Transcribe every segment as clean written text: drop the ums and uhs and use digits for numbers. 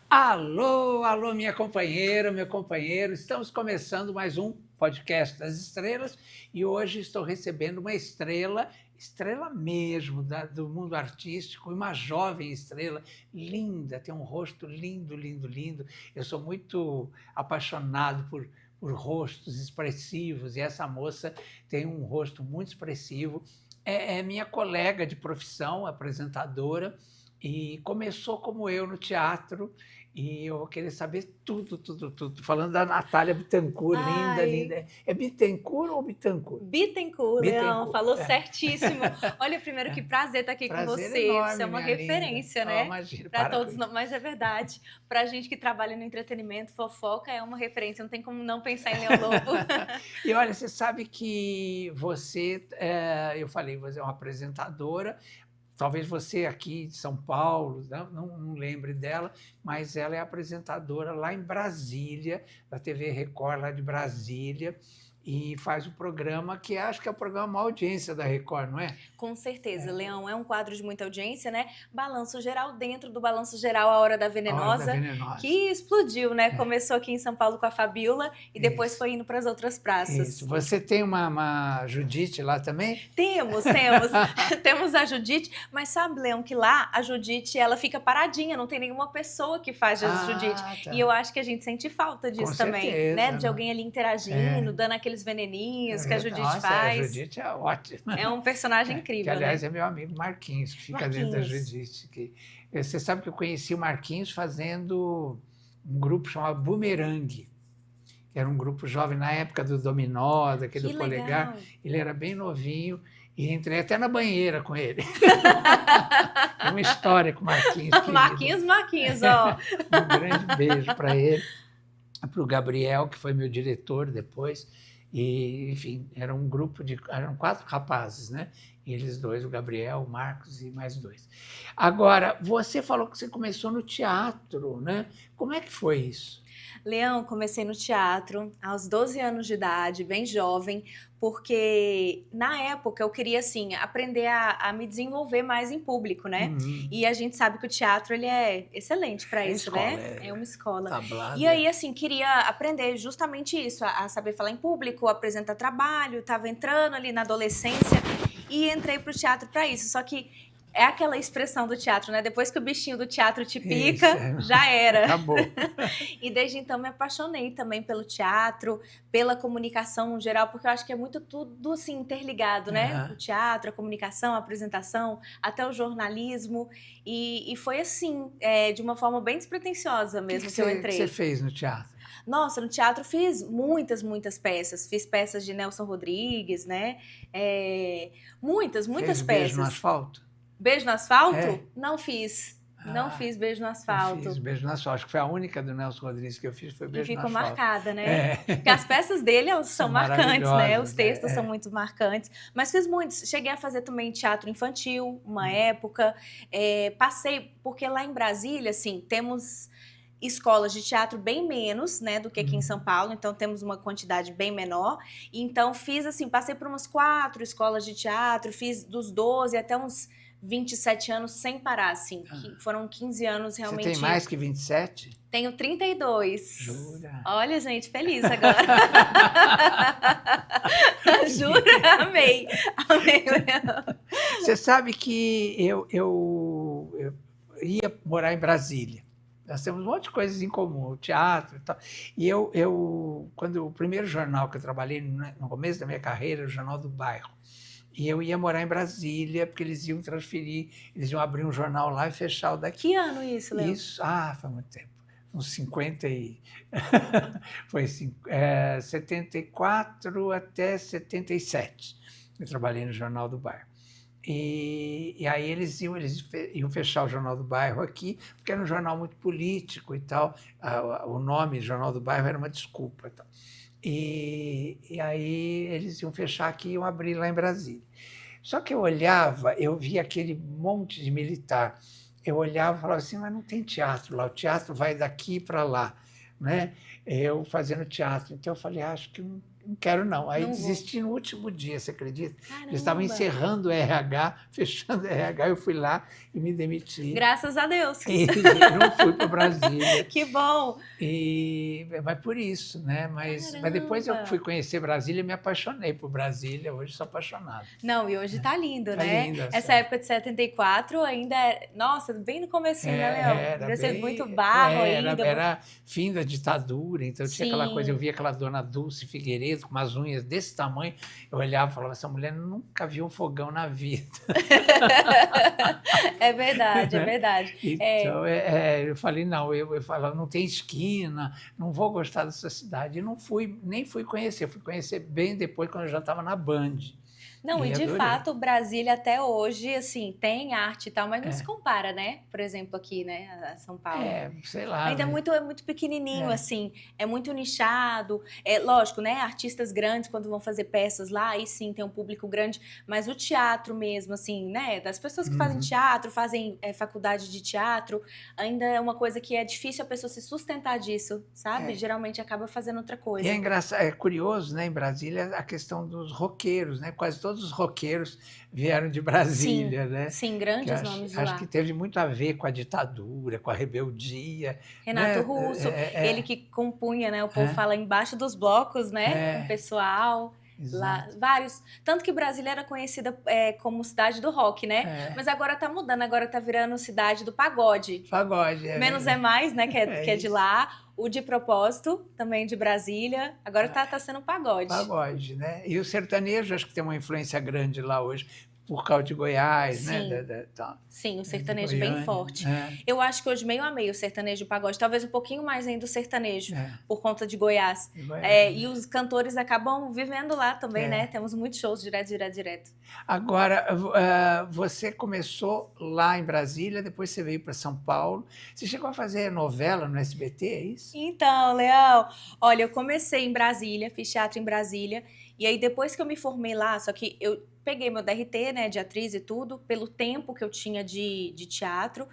Alô, alô, minha companheira, meu companheiro. Estamos começando mais um podcast das estrelas e hoje estou recebendo uma estrela, estrela mesmo do mundo artístico, uma jovem estrela linda, tem um rosto lindo, lindo, lindo. Eu sou muito apaixonado por rostos expressivos e essa moça tem um rosto muito expressivo. É minha colega de profissão, apresentadora, e começou como eu no teatro. E eu vou querer saber tudo, tudo, tudo. Falando da Natália Bittencourt, linda, Ai, linda. É Bittencourt ou Bittencourt? Bittencourt, Leão, Bittencourt. falou certíssimo. Olha, primeiro que prazer estar aqui com Prazer você. Você é enorme, uma minha linda. referência, Oh, né? imagina, Para para com todos isso. nós, mas é verdade. Para a gente que trabalha no entretenimento, fofoca é uma referência. Não tem como não pensar em Leão Lobo. E olha, você sabe que você, eu falei, você é uma apresentadora. Talvez você aqui de São Paulo, não lembre dela, mas ela é apresentadora lá em Brasília, da TV Record, lá de Brasília, e faz o programa que acho que é o programa maior audiência da Record, não é? Com certeza, Leão é um quadro de muita audiência, né? Balanço Geral, dentro do Balanço Geral, A Hora da A Hora da Venenosa, Venenosa. que explodiu, né? É, Começou aqui em São Paulo com a Fabiola e depois isso, foi indo para as outras isso. praças. Você tem uma Judite lá também? Temos, temos a Judite, mas sabe, Leão, que lá a Judite, ela fica paradinha, não tem nenhuma pessoa que faz a Judite. Ah, E eu tá. acho que a gente sente falta Com disso também, né? certeza, De não? alguém ali É, interagindo, dando aqueles é veneninhos que a verdade. Judite Nossa, a faz. Judite é ótima. É um personagem Que, incrível, aliás, né? é meu amigo Marquinhos, que fica dentro da Marquinhos. Judite. Você sabe que eu conheci o Marquinhos fazendo um grupo chamado Boomerang, que era um grupo jovem na época do Dominó, daquele Que do Polegar. legal. Ele era bem novinho e entrei até na banheira com ele. Tem uma história com o Marquinhos, querido. Marquinhos, ó. Um grande beijo para ele, para o Gabriel, que foi meu diretor depois. E, enfim, era um grupo eram 4 rapazes, né? Eles dois, o Gabriel, o Marcos e mais 2. Agora, você falou que você começou no teatro, né? Como é que foi isso? Leão, comecei no teatro aos 12 anos de idade, bem jovem, porque na época eu queria, assim, aprender a me desenvolver mais em público, né? Uhum. E a gente sabe que o teatro, ele é excelente para É isso, escola, né? É uma escola. E tablada. aí, assim, queria aprender justamente isso, a saber falar em público, apresentar trabalho, estava entrando ali na adolescência e entrei pro teatro para isso. Só que é aquela expressão do teatro, né? Depois que o bichinho do teatro te Isso, pica, já era. acabou. E desde então me apaixonei também pelo teatro, pela comunicação no geral, porque eu acho que é muito tudo assim interligado, né? O Uhum. teatro, a comunicação, a apresentação, até o jornalismo. E foi assim, de uma forma bem despretensiosa O que, mesmo que eu que você entrei. fez no teatro? Nossa, no teatro fiz muitas, muitas peças. Fiz peças de Nelson Rodrigues, né? Muitas, muitas Fez Beijo no peças. Asfalto? Beijo no É. asfalto? Não fiz. Não Ah, fiz beijo no eu fiz asfalto. Beijo no Asfalto. Acho que foi a única do Nelson Rodrigues que eu fiz, foi E Beijo no ficou Asfalto. marcada, né? É. Porque as peças dele elas são São marcantes, né? Os maravilhosas, né? textos são muito marcantes. Mas fiz muitos. Cheguei a fazer também teatro infantil, uma época. Passei, porque lá em Brasília, assim, temos escolas de teatro bem menos, né, do que aqui em São Paulo, então temos uma quantidade bem menor. Então fiz assim, passei por umas 4 escolas de teatro, fiz dos 12 até uns 27 anos sem parar, assim, que foram 15 anos Você tem realmente. mais que 27? Tenho 32. Jura? Olha, gente, feliz agora. Jura? Amei. Amei, Leão. Você sabe que eu ia morar em Brasília. Nós temos um monte de coisas em comum, o teatro e tal. E quando o primeiro jornal que eu trabalhei no começo da minha carreira, o Jornal do Bairro, e eu ia morar em Brasília, porque eles iam transferir, eles iam abrir um jornal lá e fechar o daqui. Que ano isso, Leão? Isso, faz muito tempo. Uns 50 e... Foi 74 até 77. Eu trabalhei no Jornal do Bairro. E aí eles iam fechar o Jornal do Bairro aqui, porque era um jornal muito político e tal. O nome Jornal do Bairro era uma desculpa e tal. E aí eles iam fechar aqui e iam abrir lá em Brasília. Só que eu olhava, eu via aquele monte de militar. Eu olhava e falava assim, mas não tem teatro lá, o teatro vai daqui para lá, né? Eu fazendo teatro. Então eu falei, acho que não quero não. Aí Não vou. desisti no último dia, você acredita? Caramba. Eles estavam encerrando o RH, fechando o RH, eu fui lá e me demiti. Graças a Deus. E não fui para Brasília. Que bom. Mas por isso, né? Mas depois eu Caramba. fui conhecer Brasília e me apaixonei por Brasília. Hoje sou apaixonado. Não, e hoje tá lindo, Tá né? lindo, Essa sabe? época de 74 ainda é... Nossa, bem no comecinho, né, Leão? Devia ser bem- muito barro ainda. Era fim da ditadura, então tinha aquela Sim. coisa. Eu via aquela dona Dulce Figueiredo com umas unhas desse tamanho. Eu olhava e falava: essa mulher nunca viu um fogão na vida. É verdade, é Né? verdade. Então, eu falei: não, eu falava, não tem esquina, não vou gostar dessa cidade. E não fui, nem fui conhecer. Fui conhecer bem depois, quando eu já estava na Band. Não, e de adorei. fato, Brasília até hoje, assim, tem arte e tal, mas não É. se compara, né? Por exemplo, aqui, né, a São Paulo. Sei lá. Ainda né? é muito pequenininho, assim, é muito nichado. É lógico, né? Artistas grandes, quando vão fazer peças lá, aí sim tem um público grande, mas o teatro mesmo, assim, né? Das pessoas que fazem teatro, fazem faculdade de teatro, ainda é uma coisa que é difícil a pessoa se sustentar disso, sabe? Geralmente acaba fazendo outra coisa. E é engraçado, é curioso, né, em Brasília, a questão dos roqueiros, né? Quase todos os roqueiros vieram de Brasília, né? Sim, Que grandes nomes de acho lá. que teve muito a ver com a ditadura, com a rebeldia. Renato né? Russo, ele que compunha, né? O povo É. fala embaixo dos blocos, né? Com o pessoal. Lá, Exato. vários. Tanto que Brasília era conhecida como cidade do rock, né? Mas agora tá mudando, agora tá virando cidade do pagode. Pagode. Menos é mais, né? Que é de isso. lá. O De Propósito, também de Brasília. Agora tá sendo pagode. Pagode, né? E o sertanejo, acho que tem uma influência grande lá hoje, por causa de Goiás, Sim. né? Sim, o sertanejo de bem Goiânia, forte. né? Eu acho que hoje meio a meio o sertanejo e o pagode. Talvez um pouquinho mais ainda o sertanejo, por conta de Goiás. De Goiás, E os cantores acabam vivendo lá também, É. né? Temos muitos shows direto. Agora, você começou lá em Brasília, depois você veio para São Paulo. Você chegou a fazer novela no SBT, é isso? Então, Leão, olha, eu comecei em Brasília, fiz teatro em Brasília, e aí depois que eu me formei lá, só que eu peguei meu DRT, né, de atriz e tudo, pelo tempo que eu tinha de teatro,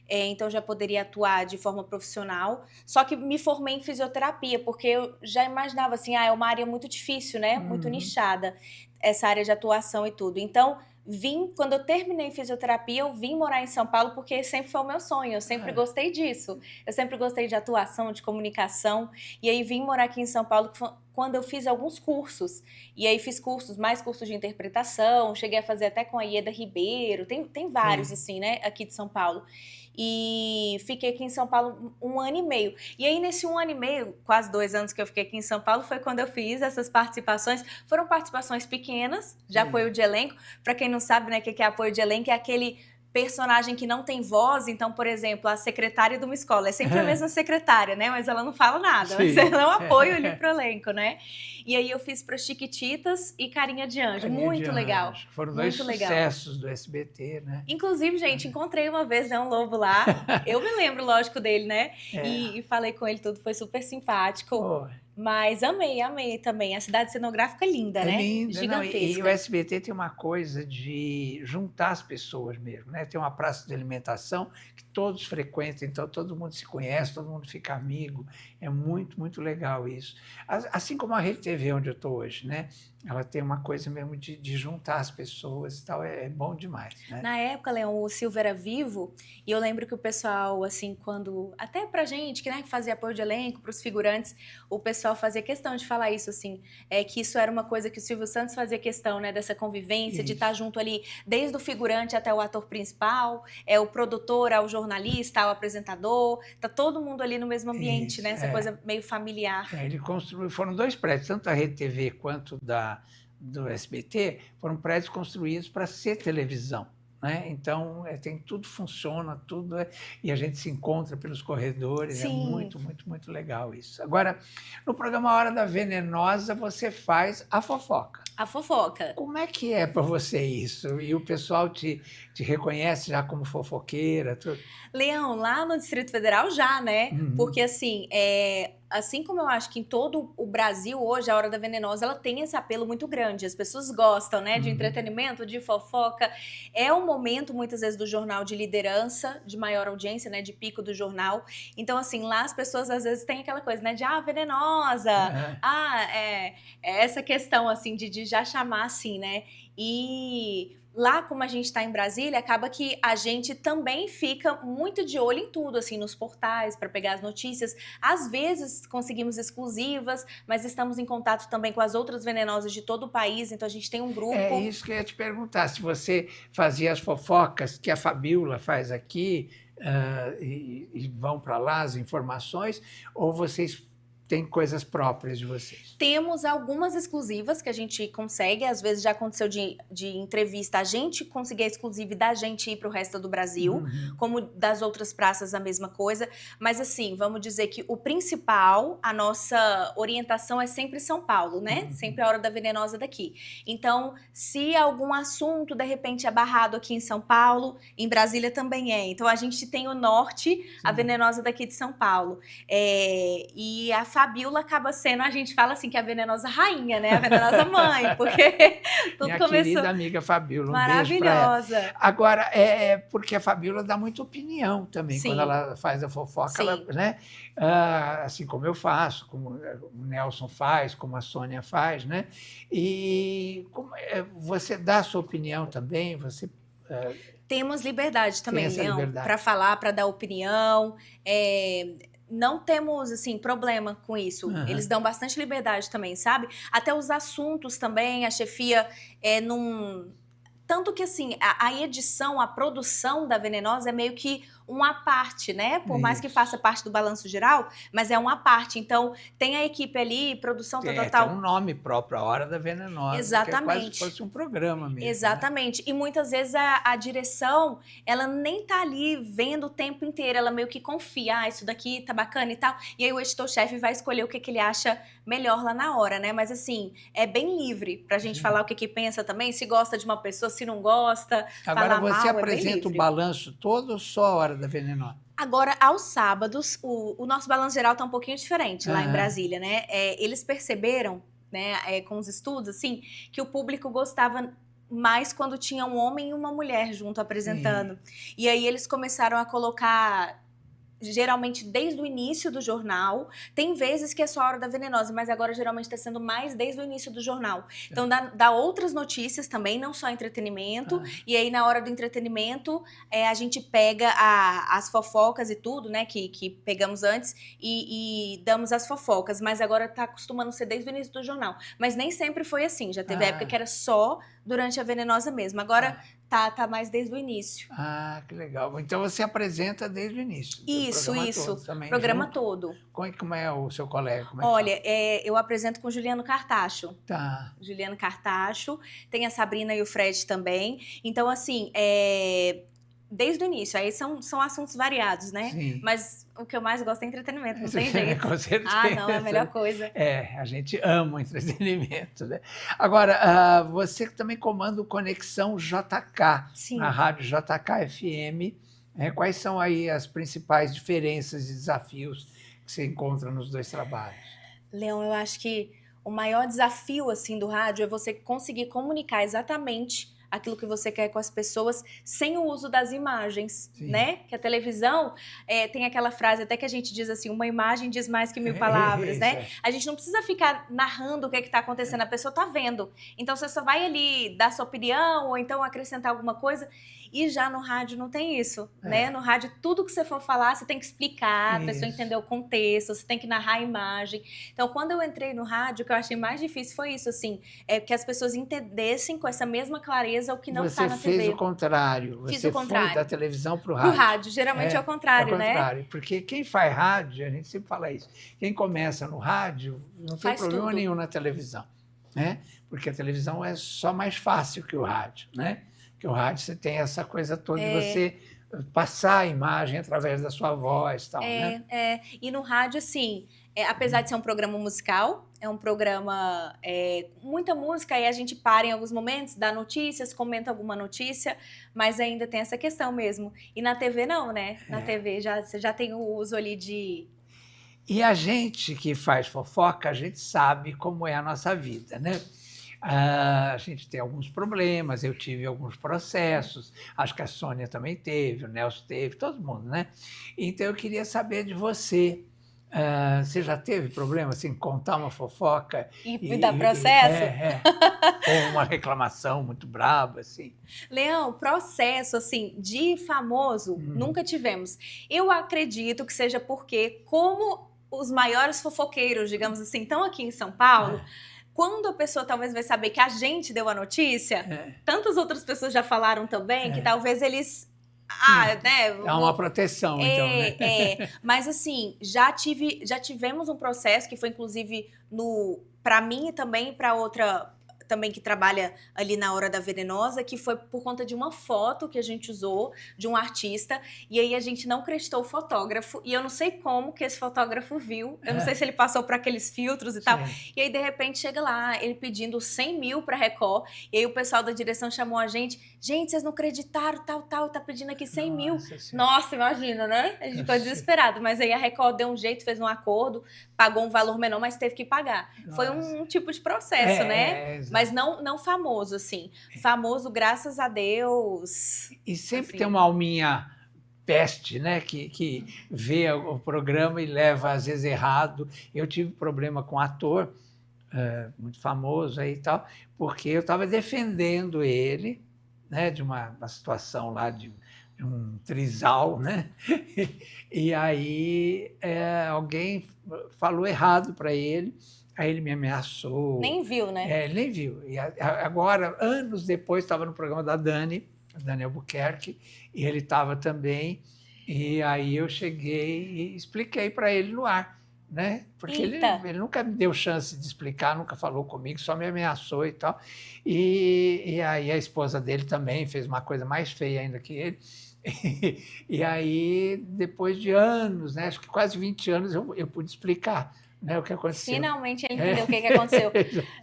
então já poderia atuar de forma profissional, só que me formei em fisioterapia, porque eu já imaginava assim, é uma área muito difícil, né, muito nichada, essa área de atuação e tudo, então... Quando eu terminei fisioterapia, eu vim morar em São Paulo porque sempre foi o meu sonho, eu sempre gostei disso. Eu sempre gostei de atuação, de comunicação, e aí vim morar aqui em São Paulo quando eu fiz alguns cursos. E aí fiz mais cursos de interpretação, cheguei a fazer até com a Ieda Ribeiro, tem vários assim, né, aqui de São Paulo. E fiquei aqui em São Paulo 1 ano e meio. E aí, nesse 1 ano e meio, quase 2 anos que eu fiquei aqui em São Paulo, foi quando eu fiz essas participações. Foram participações pequenas, de apoio de elenco. Para quem não sabe, né, o que é apoio de elenco, é aquele personagem que não tem voz. Então, por exemplo, a secretária de uma escola. É sempre a mesma secretária, né? Mas ela não fala nada. Mas ela é um apoio ali pro elenco, né? E aí eu fiz para Chiquititas e Carinha de Anjo. Muito legal. Foram dois sucessos do SBT, né? Inclusive, gente, encontrei uma vez, né, um lobo lá. Eu me lembro, lógico, dele, né? E falei com ele tudo, foi super simpático. Mas amei também. A cidade cenográfica é linda, né? Linda. Gigantesca. E o SBT tem uma coisa de juntar as pessoas mesmo, né? Tem uma praça de alimentação que todos frequentam, então todo mundo se conhece, todo mundo fica amigo. É muito, muito legal isso. Assim como a Rede TV, onde eu estou hoje, né? Ela tem uma coisa mesmo de juntar as pessoas e tal, é bom demais, né? Na época, Leão, o Silvio era vivo, e eu lembro que o pessoal, assim, até pra gente, que, né, que fazia apoio de elenco, pros figurantes, o pessoal fazia questão de falar isso, assim, que isso era uma coisa que o Silvio Santos fazia questão, né, dessa convivência, de estar junto ali, desde o figurante até o ator principal, o produtor ao jornalista, ao apresentador, tá todo mundo ali no mesmo ambiente, né, essa coisa meio familiar. Ele construiu, foram 2 prédios, tanto da Rede TV quanto do SBT, foram prédios construídos para ser televisão, né? Então, tudo funciona, e a gente se encontra pelos corredores. Sim. É muito, muito, muito legal isso. Agora, no programa Hora da Venenosa, você faz a fofoca. A fofoca. Como é que é para você isso? E o pessoal te reconhece já como fofoqueira? Tudo? Leão, lá no Distrito Federal já, né? Uhum. Porque assim, assim como eu acho que em todo o Brasil hoje, a Hora da Venenosa, ela tem esse apelo muito grande. As pessoas gostam, né? De Uhum. entretenimento, de fofoca. É um momento, muitas vezes, do jornal de liderança, de maior audiência, né? De pico do jornal. Então, assim, lá as pessoas às vezes têm aquela coisa, né? De, venenosa. Aham. É essa questão, assim, de já chamar assim, né? E lá, como a gente está em Brasília, acaba que a gente também fica muito de olho em tudo, assim, nos portais, para pegar as notícias. Às vezes conseguimos exclusivas, mas estamos em contato também com as outras venenosas de todo o país, então a gente tem um É grupo. isso que eu ia te perguntar, se você fazia as fofocas que a Fabíola faz aqui, e vão para lá as informações, ou vocês têm coisas próprias de vocês? Temos algumas exclusivas que a gente consegue, às vezes já aconteceu de entrevista, a gente conseguir a exclusiva e da gente ir para o resto do Brasil, Uhum. como das outras praças a mesma coisa, mas assim, vamos dizer que o principal, a nossa orientação é sempre São Paulo, né? Uhum. Sempre a Hora da Venenosa daqui. Então, se algum assunto, de repente, é barrado aqui em São Paulo, em Brasília também é. Então, a gente tem o norte, a Sim. Venenosa daqui de São Paulo. E a Fabíola acaba sendo, a gente fala assim, que é a venenosa rainha, né? A venenosa mãe, porque tudo Minha começou querida amiga Fabíola, um beijo para ela. maravilhosa. Agora, porque a Fabíola dá muita opinião também, quando Sim, ela faz a fofoca, ela, sim. né? Assim como eu faço, como o Nelson faz, como a Sônia faz, né? E você dá a sua opinião também, você Temos liberdade tem também, essa Leão, liberdade. para falar, para dar opinião. Não temos, assim, problema com isso. Aham. Eles dão bastante liberdade também, sabe? Até os assuntos também, a chefia não... Tanto que, assim, a edição, a produção da Venenosa é meio que uma parte, né? Por mais que Isso. faça parte do balanço geral, mas é uma parte. Então, tem a equipe ali, produção, Tem tal. um nome próprio, a Hora da Venenosa, Exatamente. que é quase se fosse um programa mesmo. Exatamente. Né? E muitas vezes a direção, ela nem tá ali vendo o tempo inteiro, ela meio que confia, isso daqui tá bacana e tal. E aí o editor-chefe vai escolher o que ele acha melhor lá na hora, né? Mas assim, é bem livre pra gente falar o que pensa também, se gosta de uma pessoa, se não gosta, Agora falar você mal, apresenta o balanço todo ou só a Hora da Venenosa? Agora, aos sábados, o nosso balanço geral tá um pouquinho diferente lá em Brasília, né? Eles perceberam, né, com os estudos, assim, que o público gostava mais quando tinha um homem e uma mulher junto apresentando. Sim. E aí eles começaram a colocar, geralmente desde o início do jornal. Tem vezes que é só a Hora da Venenosa, mas agora geralmente está sendo mais desde o início do jornal. Então dá outras notícias também, não só entretenimento. E aí na hora do entretenimento a gente pega as fofocas e tudo, né, que pegamos antes e damos as fofocas. Mas agora tá acostumando ser desde o início do jornal. Mas nem sempre foi assim. Já teve época que era só durante a Venenosa mesmo. Agora tá mais desde o início. Que legal. Então você apresenta desde o início. Isso. Programa todo. Como é o seu colega? Olha, eu apresento com o Juliano Cartacho. Tá. Juliano Cartacho. Tem a Sabrina e o Fred também. Então, assim, desde o início. Aí são assuntos variados, né? Sim. Mas o que eu mais gosto é entretenimento, não tem jeito. Com certeza. Não, é a melhor coisa. A gente ama o entretenimento, né? Agora, você também comanda o Conexão JK, Sim. na rádio JK FM. Quais são aí as principais diferenças e desafios que você encontra nos dois trabalhos? Leão, eu acho que o maior desafio assim do rádio é você conseguir comunicar exatamente aquilo que você quer com as pessoas sem o uso das imagens, Sim. né? Que a televisão tem aquela frase até que a gente diz assim, uma imagem diz mais que 1000 palavras, né? A gente não precisa ficar narrando o que está acontecendo, a pessoa está vendo. Então você só vai ali dar sua opinião ou então acrescentar alguma coisa. E já no rádio não tem isso, né? No rádio, tudo que você for falar, você tem que explicar, a pessoa entender o contexto, você tem que narrar a imagem. Então, quando eu entrei no rádio, o que eu achei mais difícil foi isso, assim, que as pessoas entendessem com essa mesma clareza o que não está na TV. Você fez o contrário. Você foi da televisão para o rádio. Pro rádio, geralmente é o contrário, né? Porque quem faz rádio, a gente sempre fala isso, quem começa no rádio não tem problema nenhum na televisão, né? Porque a televisão é só mais fácil que o rádio, né? Porque o rádio você tem essa coisa toda de você passar a imagem através da sua voz, tal, né? E no rádio, assim, apesar de ser um programa musical, é um programa muita música, aí a gente para em alguns momentos, dá notícias, comenta alguma notícia, mas ainda tem essa questão mesmo. E na TV não, né? Na TV você já tem o uso ali de... E a gente que faz fofoca, a gente sabe como é a nossa vida, né? A gente tem alguns problemas, eu tive alguns processos, acho que a Sônia também teve, o Nelson teve, todo mundo, né? Então eu queria saber de você. Você já teve problema assim, contar uma fofoca E dar processo? Ou uma reclamação muito braba, assim? Leão, processo assim de famoso nunca tivemos. Eu acredito que seja porque, como os maiores fofoqueiros, digamos assim, estão aqui em São Paulo, quando a pessoa talvez vai saber que a gente deu a notícia, tantas outras pessoas já falaram também, que talvez eles... né? Há uma proteção, então, né? Mas assim, já tivemos um processo que foi inclusive para mim e também para outra também que trabalha ali na Hora da Venenosa, que foi por conta de uma foto que a gente usou de um artista, e aí a gente não acreditou o fotógrafo, e eu não sei como que esse fotógrafo viu, eu não sei se ele passou por aqueles filtros e tal, e aí de repente chega lá, ele pedindo 100 mil pra Record, e aí o pessoal da direção chamou a gente, vocês não acreditaram, tal, tá pedindo aqui 100 mil. Nossa, imagina, né? A gente ficou desesperado, mas aí a Record deu um jeito, fez um acordo, pagou um valor menor, mas teve que pagar. Foi um tipo de processo, né? Mas não famoso, assim. Famoso, graças a Deus. E sempre tem uma alminha peste, né? Que vê o programa e leva, às vezes, errado. Eu tive problema com um ator muito famoso aí e tal, porque eu estava defendendo ele, né, de uma situação lá de um trisal, né? E aí alguém falou errado para ele. Aí ele me ameaçou. Nem viu, né? Ele nem viu. E agora, anos depois, estava no programa da Dani Albuquerque, e ele estava também. E aí eu cheguei e expliquei para ele no ar, né? Porque ele nunca me deu chance de explicar, nunca falou comigo, só me ameaçou e tal. E aí a esposa dele também fez uma coisa mais feia ainda que ele. E aí, depois de anos, né, acho que quase 20 anos, eu pude explicar, né, o que aconteceu. Finalmente ele entendeu o que aconteceu.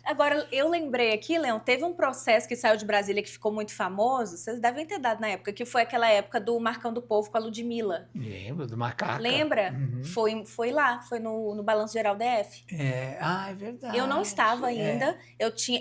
Agora, eu lembrei aqui, Leão, teve um processo que saiu de Brasília que ficou muito famoso, vocês devem ter dado na época, que foi aquela época do Marcão do Povo com a Ludmilla. Lembro, do Macaca. Lembra? Uhum. Foi lá, foi no Balanço Geral DF. É verdade. Eu não estava ainda,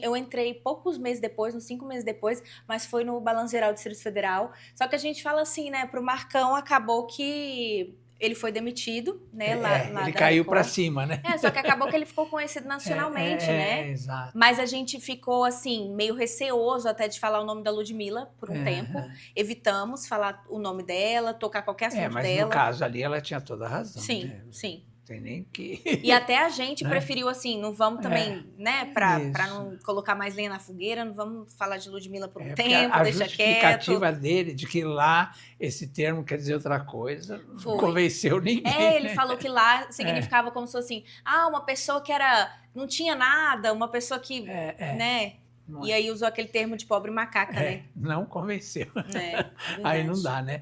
eu entrei poucos meses depois, uns 5 meses depois, mas foi no Balanço Geral do Distrito Federal. Só que a gente fala assim, né, pro Marcão acabou que... Ele foi demitido, né? Ele caiu para cima, né? Só que acabou que ele ficou conhecido nacionalmente, né? Exato. Mas a gente ficou, assim, meio receoso até de falar o nome da Ludmilla por um tempo. Evitamos falar o nome dela, tocar qualquer assunto mas dela. No caso ali, ela tinha toda a razão. Sim, né? sim. Tem nem que... E até a gente preferiu, assim, não vamos também, né, para não colocar mais lenha na fogueira, não vamos falar de Ludmilla por um tempo, deixa quieto. A justificativa dele de que lá esse termo quer dizer outra coisa, não convenceu ninguém. Ele falou que lá significava como se fosse assim, uma pessoa que não tinha nada, uma pessoa que, né... E aí usou aquele termo de pobre macaca, né? Não convenceu. É aí não dá, né?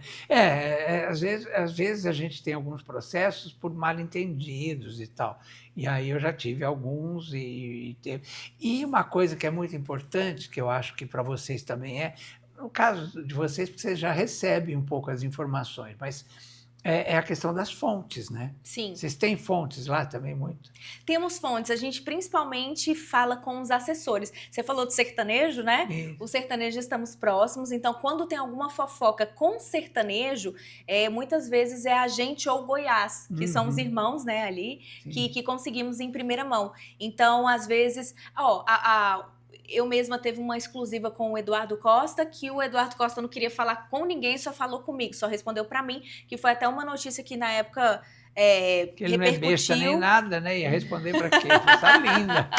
Às vezes a gente tem alguns processos por mal entendidos e tal. E aí eu já tive alguns. E uma coisa que é muito importante, que eu acho que para vocês também no caso de vocês, porque vocês já recebem um pouco as informações, mas... É a questão das fontes, né? Sim. Vocês têm fontes lá também muito? Temos fontes. A gente principalmente fala com os assessores. Você falou do sertanejo, né? O sertanejo estamos próximos. Então, quando tem alguma fofoca com sertanejo, muitas vezes é a gente ou Goiás, que são os irmãos, né, ali, que conseguimos em primeira mão. Então, às vezes... Eu mesma teve uma exclusiva com o Eduardo Costa, que o Eduardo Costa não queria falar com ninguém, só falou comigo, só respondeu para mim, que foi até uma notícia que na época que ele repercutiu. Não é besta nem nada, né? Ia responder para quê? Você tá linda.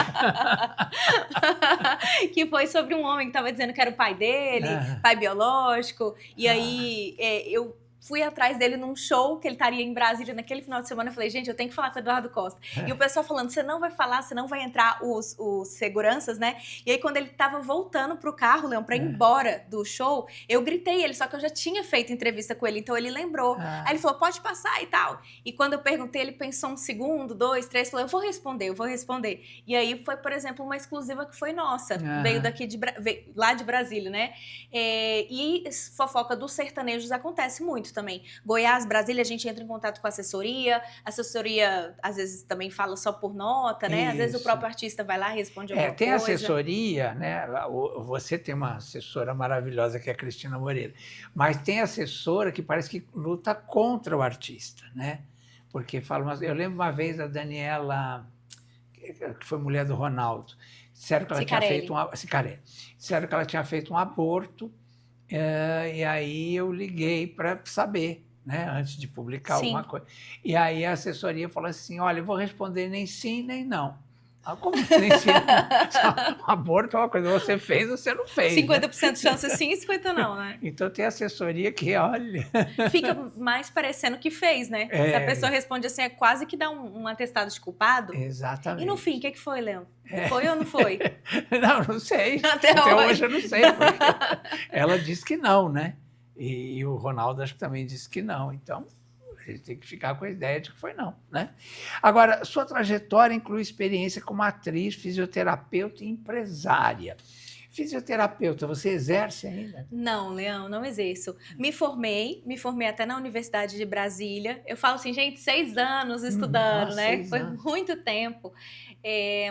Que foi sobre um homem que estava dizendo que era o pai dele, pai biológico, e aí eu fui atrás dele num show que ele estaria em Brasília naquele final de semana. Eu falei, gente, eu tenho que falar com o Eduardo Costa. E o pessoal falando, você não vai falar, você não vai entrar, os seguranças, né? E aí, quando ele tava voltando pro carro, Leão, pra ir embora do show, eu gritei ele, só que eu já tinha feito entrevista com ele, então ele lembrou. Aí ele falou, pode passar e tal. E quando eu perguntei, ele pensou um segundo, 2, 3, falou, eu vou responder. E aí foi, por exemplo, uma exclusiva que foi nossa. Veio daqui veio lá de Brasília, né? E fofoca dos sertanejos acontece muito também. Goiás, Brasília, a gente entra em contato com a assessoria às vezes também fala só por nota, né? Às vezes o próprio artista vai lá e responde alguma tem coisa. assessoria, né? Você tem uma assessora maravilhosa que é a Cristina Moreira, mas tem assessora que parece que luta contra o artista, né? Porque eu lembro uma vez a Daniela, que foi mulher do Ronaldo, disseram que ela tinha feito disseram que ela tinha feito um aborto, e aí eu liguei para saber, né, antes de publicar alguma coisa. E aí a assessoria falou assim, olha, eu vou responder nem sim, nem não. Como nem sim? Aborto é uma coisa, você fez ou você não fez. 50% né? de chance sim e 50% não, né? Então tem assessoria que, olha... Fica mais parecendo que fez, né? Se a pessoa responde assim, é quase que dá um atestado de culpado. Exatamente. E no fim, o que foi, Leão? Foi ou não foi? Não sei. Até hoje eu não sei. Porque ela disse que não, né? E o Ronaldo acho que também disse que não. Então, a gente tem que ficar com a ideia de que foi não, né? Agora, sua trajetória inclui experiência como atriz, fisioterapeuta e empresária. Fisioterapeuta, você exerce ainda? Não, Leão, não exerço. Me formei até na Universidade de Brasília. Eu falo assim, gente, 6 anos estudando, né? Foi muito tempo.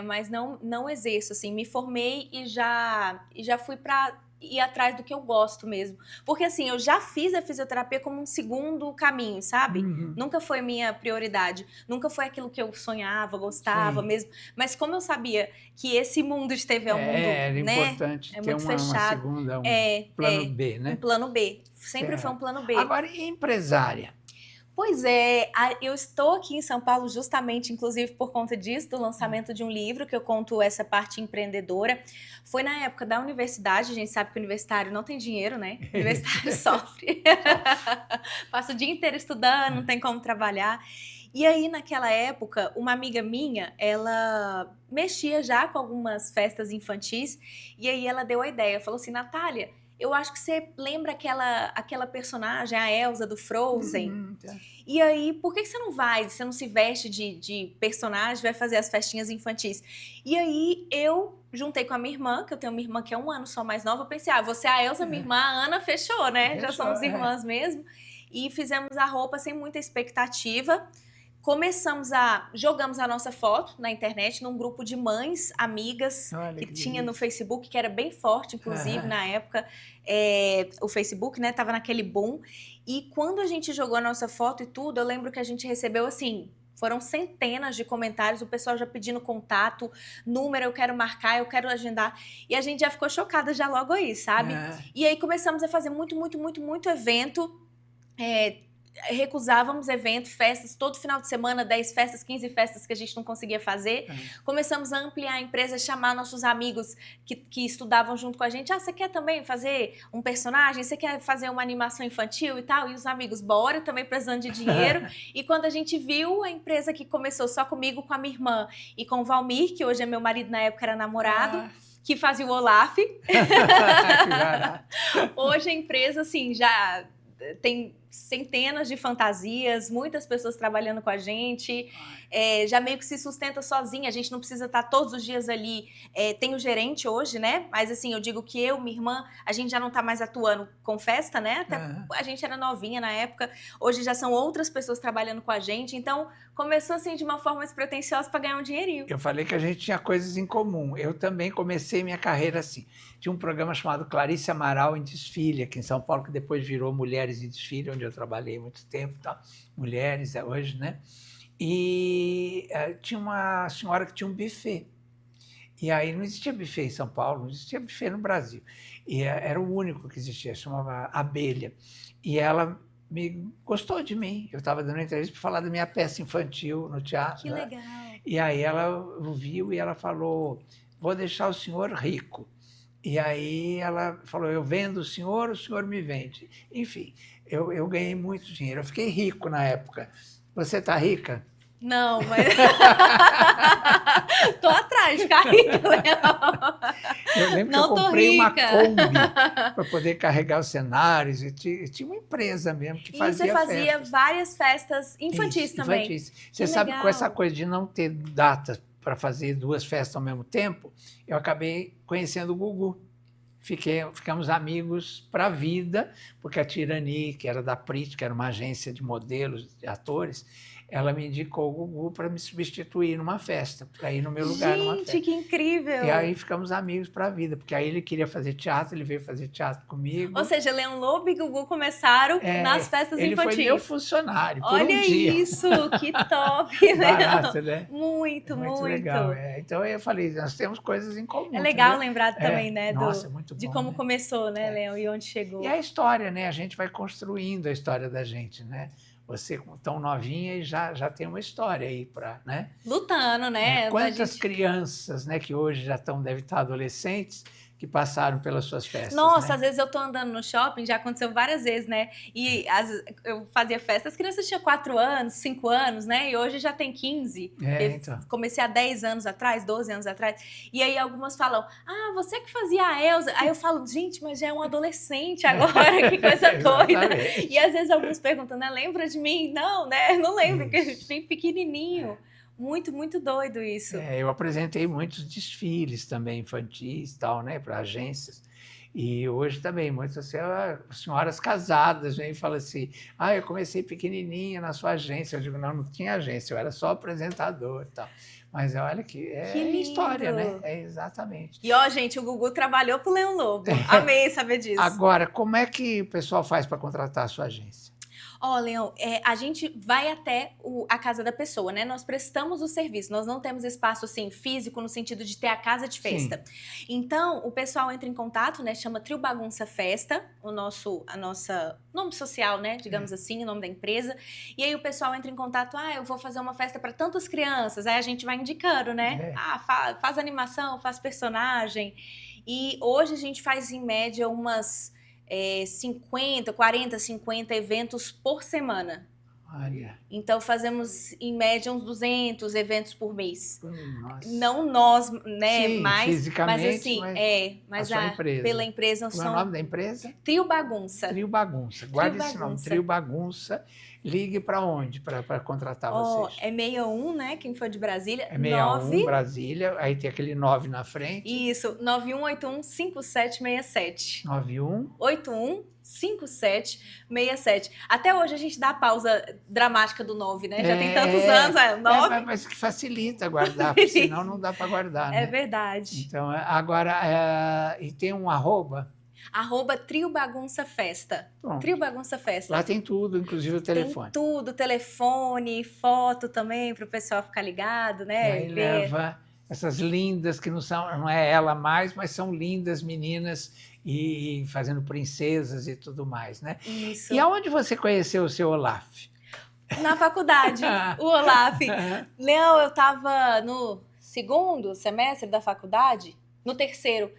Mas não exerço, assim. Me formei e já fui para ir atrás do que eu gosto mesmo. Porque, assim, eu já fiz a fisioterapia como um segundo caminho, sabe? Nunca foi minha prioridade. Nunca foi aquilo que eu sonhava, gostava mesmo. Mas como eu sabia que esse mundo de TV é um mundo, era né? importante É ter muito uma fechado. segunda, plano B, né? Um plano B. Sempre foi um plano B. Agora, e empresária? Pois é, eu estou aqui em São Paulo justamente, inclusive por conta disso, do lançamento de um livro que eu conto essa parte empreendedora. Foi na época da universidade, a gente sabe que o universitário não tem dinheiro, né? O universitário sofre. Passa o dia inteiro estudando, não tem como trabalhar. E aí, naquela época, uma amiga minha, ela mexia já com algumas festas infantis, e aí ela deu a ideia, falou assim, Natália, eu acho que você lembra aquela personagem, a Elsa do Frozen. E aí, por que você não vai? Você não se veste de personagem, vai fazer as festinhas infantis? E aí, eu juntei com a minha irmã, que eu tenho uma irmã que é 1 ano só mais nova. Eu pensei, você é a Elsa, minha irmã, a Ana, fechou, né? Já somos irmãs mesmo. E fizemos a roupa sem muita expectativa. Jogamos a nossa foto na internet num grupo de mães, amigas, que tinha no Facebook, que era bem forte, inclusive, na época. O Facebook, né, tava naquele boom. E quando a gente jogou a nossa foto e tudo, eu lembro que a gente recebeu, assim, foram centenas de comentários, o pessoal já pedindo contato, número, eu quero marcar, eu quero agendar. E a gente já ficou chocada já logo aí, sabe? E aí começamos a fazer muito evento, recusávamos eventos, festas, todo final de semana, 10 festas, 15 festas que a gente não conseguia fazer. Começamos a ampliar a empresa, chamar nossos amigos que estudavam junto com a gente. Você quer também fazer um personagem? Você quer fazer uma animação infantil e tal? E os amigos, bora, também precisando de dinheiro. E quando a gente viu a empresa que começou só comigo, com a minha irmã e com o Valmir, que hoje é meu marido, na época era namorado, que fazia o Olaf. Hoje a empresa, assim, já tem centenas de fantasias, muitas pessoas trabalhando com a gente, já meio que se sustenta sozinha, a gente não precisa estar todos os dias ali, tem o gerente hoje, né, mas assim, eu digo que minha irmã, a gente já não está mais atuando com festa, né, até a gente era novinha na época, hoje já são outras pessoas trabalhando com a gente, então começou assim de uma forma despretensiosa para ganhar um dinheirinho. Eu falei que a gente tinha coisas em comum, eu também comecei minha carreira assim, tinha um programa chamado Clarice Amaral em Desfile, aqui em São Paulo, que depois virou Mulheres em Desfile, onde eu trabalhei muito tempo, tá? Mulheres hoje, né? E tinha uma senhora que tinha um buffet. E aí não existia buffet em São Paulo, não existia buffet no Brasil. E era o único que existia, chamava Abelha. E ela gostou de mim. Eu estava dando uma entrevista para falar da minha peça infantil no teatro. Que legal. E aí ela viu e ela falou, vou deixar o senhor rico. E aí ela falou, eu vendo o senhor me vende. Enfim, eu ganhei muito dinheiro. Eu fiquei rico na época. Você está rica? Não, mas... Tô atrás de ficar rica, Léo. Eu lembro Não que eu tô comprei uma rica. Kombi para poder carregar os cenários. E tinha uma empresa mesmo que E fazia você fazia festas. várias festas infantis Isso, também. infantis. Que Você sabe, com legal. essa coisa de não ter data para fazer 2 festas ao mesmo tempo, eu acabei conhecendo o Gugu. Ficamos amigos para a vida, porque a Tirani, que era da Prit, que era uma agência de modelos, de atores, ela me indicou o Gugu para me substituir numa festa, para ir no meu lugar numa festa. Gente, que incrível! E aí ficamos amigos para a vida, porque aí ele queria fazer teatro, ele veio fazer teatro comigo. Ou seja, Leão Lobo e Gugu começaram nas festas ele infantis. Ele foi meu funcionário por Olha um dia. isso, que top! Barato, né? Muito, muito. Legal. Então eu falei, nós temos coisas em comum. É legal né? lembrar também, né, Nossa, muito de bom, como né? começou, né, Leão, e onde chegou. E a história, né? A gente vai construindo a história da gente, né? Você tão novinha e já tem uma história aí para, né? Lutando, né? Quantas crianças, né, que hoje devem estar adolescentes, que passaram pelas suas festas. Nossa, né? às vezes eu tô andando no shopping, já aconteceu várias vezes, né? E eu fazia festa, as crianças tinham 4 anos, 5 anos, né? E hoje já tem 15. Então. Comecei há 10 anos atrás, 12 anos atrás. E aí algumas falam, você que fazia a Elza. Aí eu falo, gente, mas já é um adolescente agora, que coisa doida. E às vezes alguns perguntam, né? Lembra de mim? Não, né? Não lembro, porque a gente tem pequenininho. Muito, muito doido isso. Eu apresentei muitos desfiles também infantis, tal, né, para agências. E hoje também, muitas senhoras casadas vêm e falam assim, eu comecei pequenininha na sua agência. Eu digo, não tinha agência, eu era só apresentador e tal. Mas olha que história, né? Exatamente. E gente, o Gugu trabalhou pro Leão Lobo. Amei saber disso. Agora, como é que o pessoal faz para contratar a sua agência? Leão, a gente vai até a casa da pessoa, né? Nós prestamos o serviço, nós não temos espaço assim físico no sentido de ter a casa de festa. Sim. Então, o pessoal entra em contato, né? Chama Trio Bagunça Festa, a nossa nome social, né? Digamos assim, o nome da empresa. E aí o pessoal entra em contato, eu vou fazer uma festa para tantas crianças. Aí a gente vai indicando, né? Faz animação, faz personagem. E hoje a gente faz em média umas 40, 50 eventos por semana. Olha. Então, fazemos, em média, uns 200 eventos por mês. Nossa. Não nós, né? Sim, fisicamente, mas assim, mas a empresa. Pela empresa Qual é o nome da empresa? Trio Bagunça. Trio Bagunça. Guarde esse nome, Trio Bagunça. Ligue para onde para contratar vocês? É 61, né? Quem for de Brasília. É 61, Brasília. Aí tem aquele 9 na frente. Isso, 91815767. 91815767. Até hoje a gente dá a pausa dramática do 9, né? Já tem tantos anos, 9. Mas que facilita guardar, porque senão não dá para guardar, né? É verdade. Então, agora, e tem um @? Trio Bagunça Festa. Pronto. Trio Bagunça Festa. Lá tem tudo, inclusive o telefone. Tem tudo, telefone, foto também, para o pessoal ficar ligado, né? E aí leva essas lindas, que não é ela mais, mas são lindas meninas e fazendo princesas e tudo mais, né? Isso. E aonde você conheceu o seu Olaf? Na faculdade, o Olaf. Leão, eu estava no 2º semestre da faculdade, no terceiro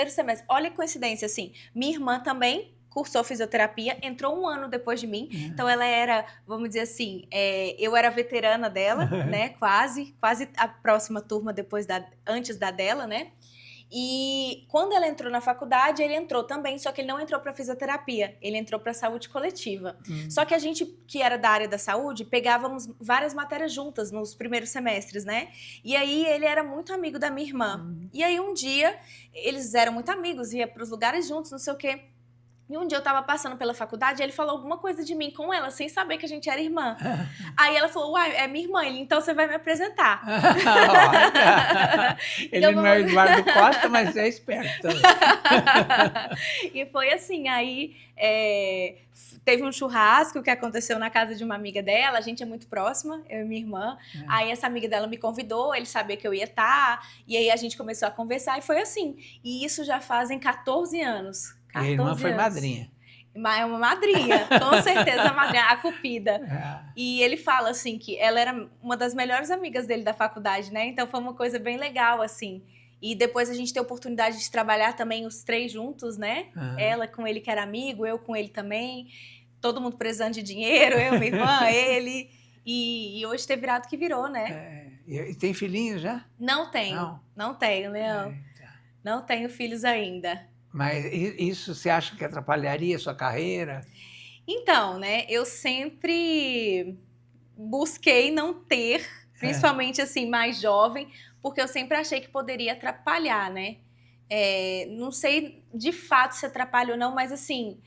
semestre. Olha que coincidência, assim. Minha irmã também cursou fisioterapia, entrou 1 ano depois de mim. Então, ela era, vamos dizer assim, eu era veterana dela, né? Quase a próxima turma antes da dela, né? E quando ela entrou na faculdade, ele entrou também, só que ele não entrou para fisioterapia, ele entrou para saúde coletiva. Só que a gente, que era da área da saúde, pegávamos várias matérias juntas nos primeiros semestres, né? E aí ele era muito amigo da minha irmã. E aí um dia, eles eram muito amigos, ia para os lugares juntos, não sei o quê. E um dia eu tava passando pela faculdade e ele falou alguma coisa de mim com ela, sem saber que a gente era irmã. Aí ela falou, é minha irmã, então você vai me apresentar. Ele não é Eduardo Costa, mas é esperto também. E foi assim, aí teve um churrasco que aconteceu na casa de uma amiga dela, a gente é muito próxima, eu e minha irmã. Aí essa amiga dela me convidou, ele sabia que eu ia estar, e aí a gente começou a conversar e foi assim. E isso já fazem 14 anos. E a irmã foi madrinha. É uma madrinha, com certeza a madrinha, a Cupida. E ele fala assim que ela era uma das melhores amigas dele da faculdade, né? Então foi uma coisa bem legal, assim. E depois a gente teve a oportunidade de trabalhar também os 3 juntos, né? Ela com ele que era amigo, eu com ele também. todo mundo precisando de dinheiro, eu, minha irmã, ele. E hoje ter virado o que virou, né? E tem filhinho já? Não tenho, não tenho, Leão. Tá. Não tenho filhos ainda. Mas isso você acha que atrapalharia a sua carreira? Então, né, eu sempre busquei não ter, principalmente assim, mais jovem, porque eu sempre achei que poderia atrapalhar, né? Não sei de fato se atrapalha ou não, mas assim,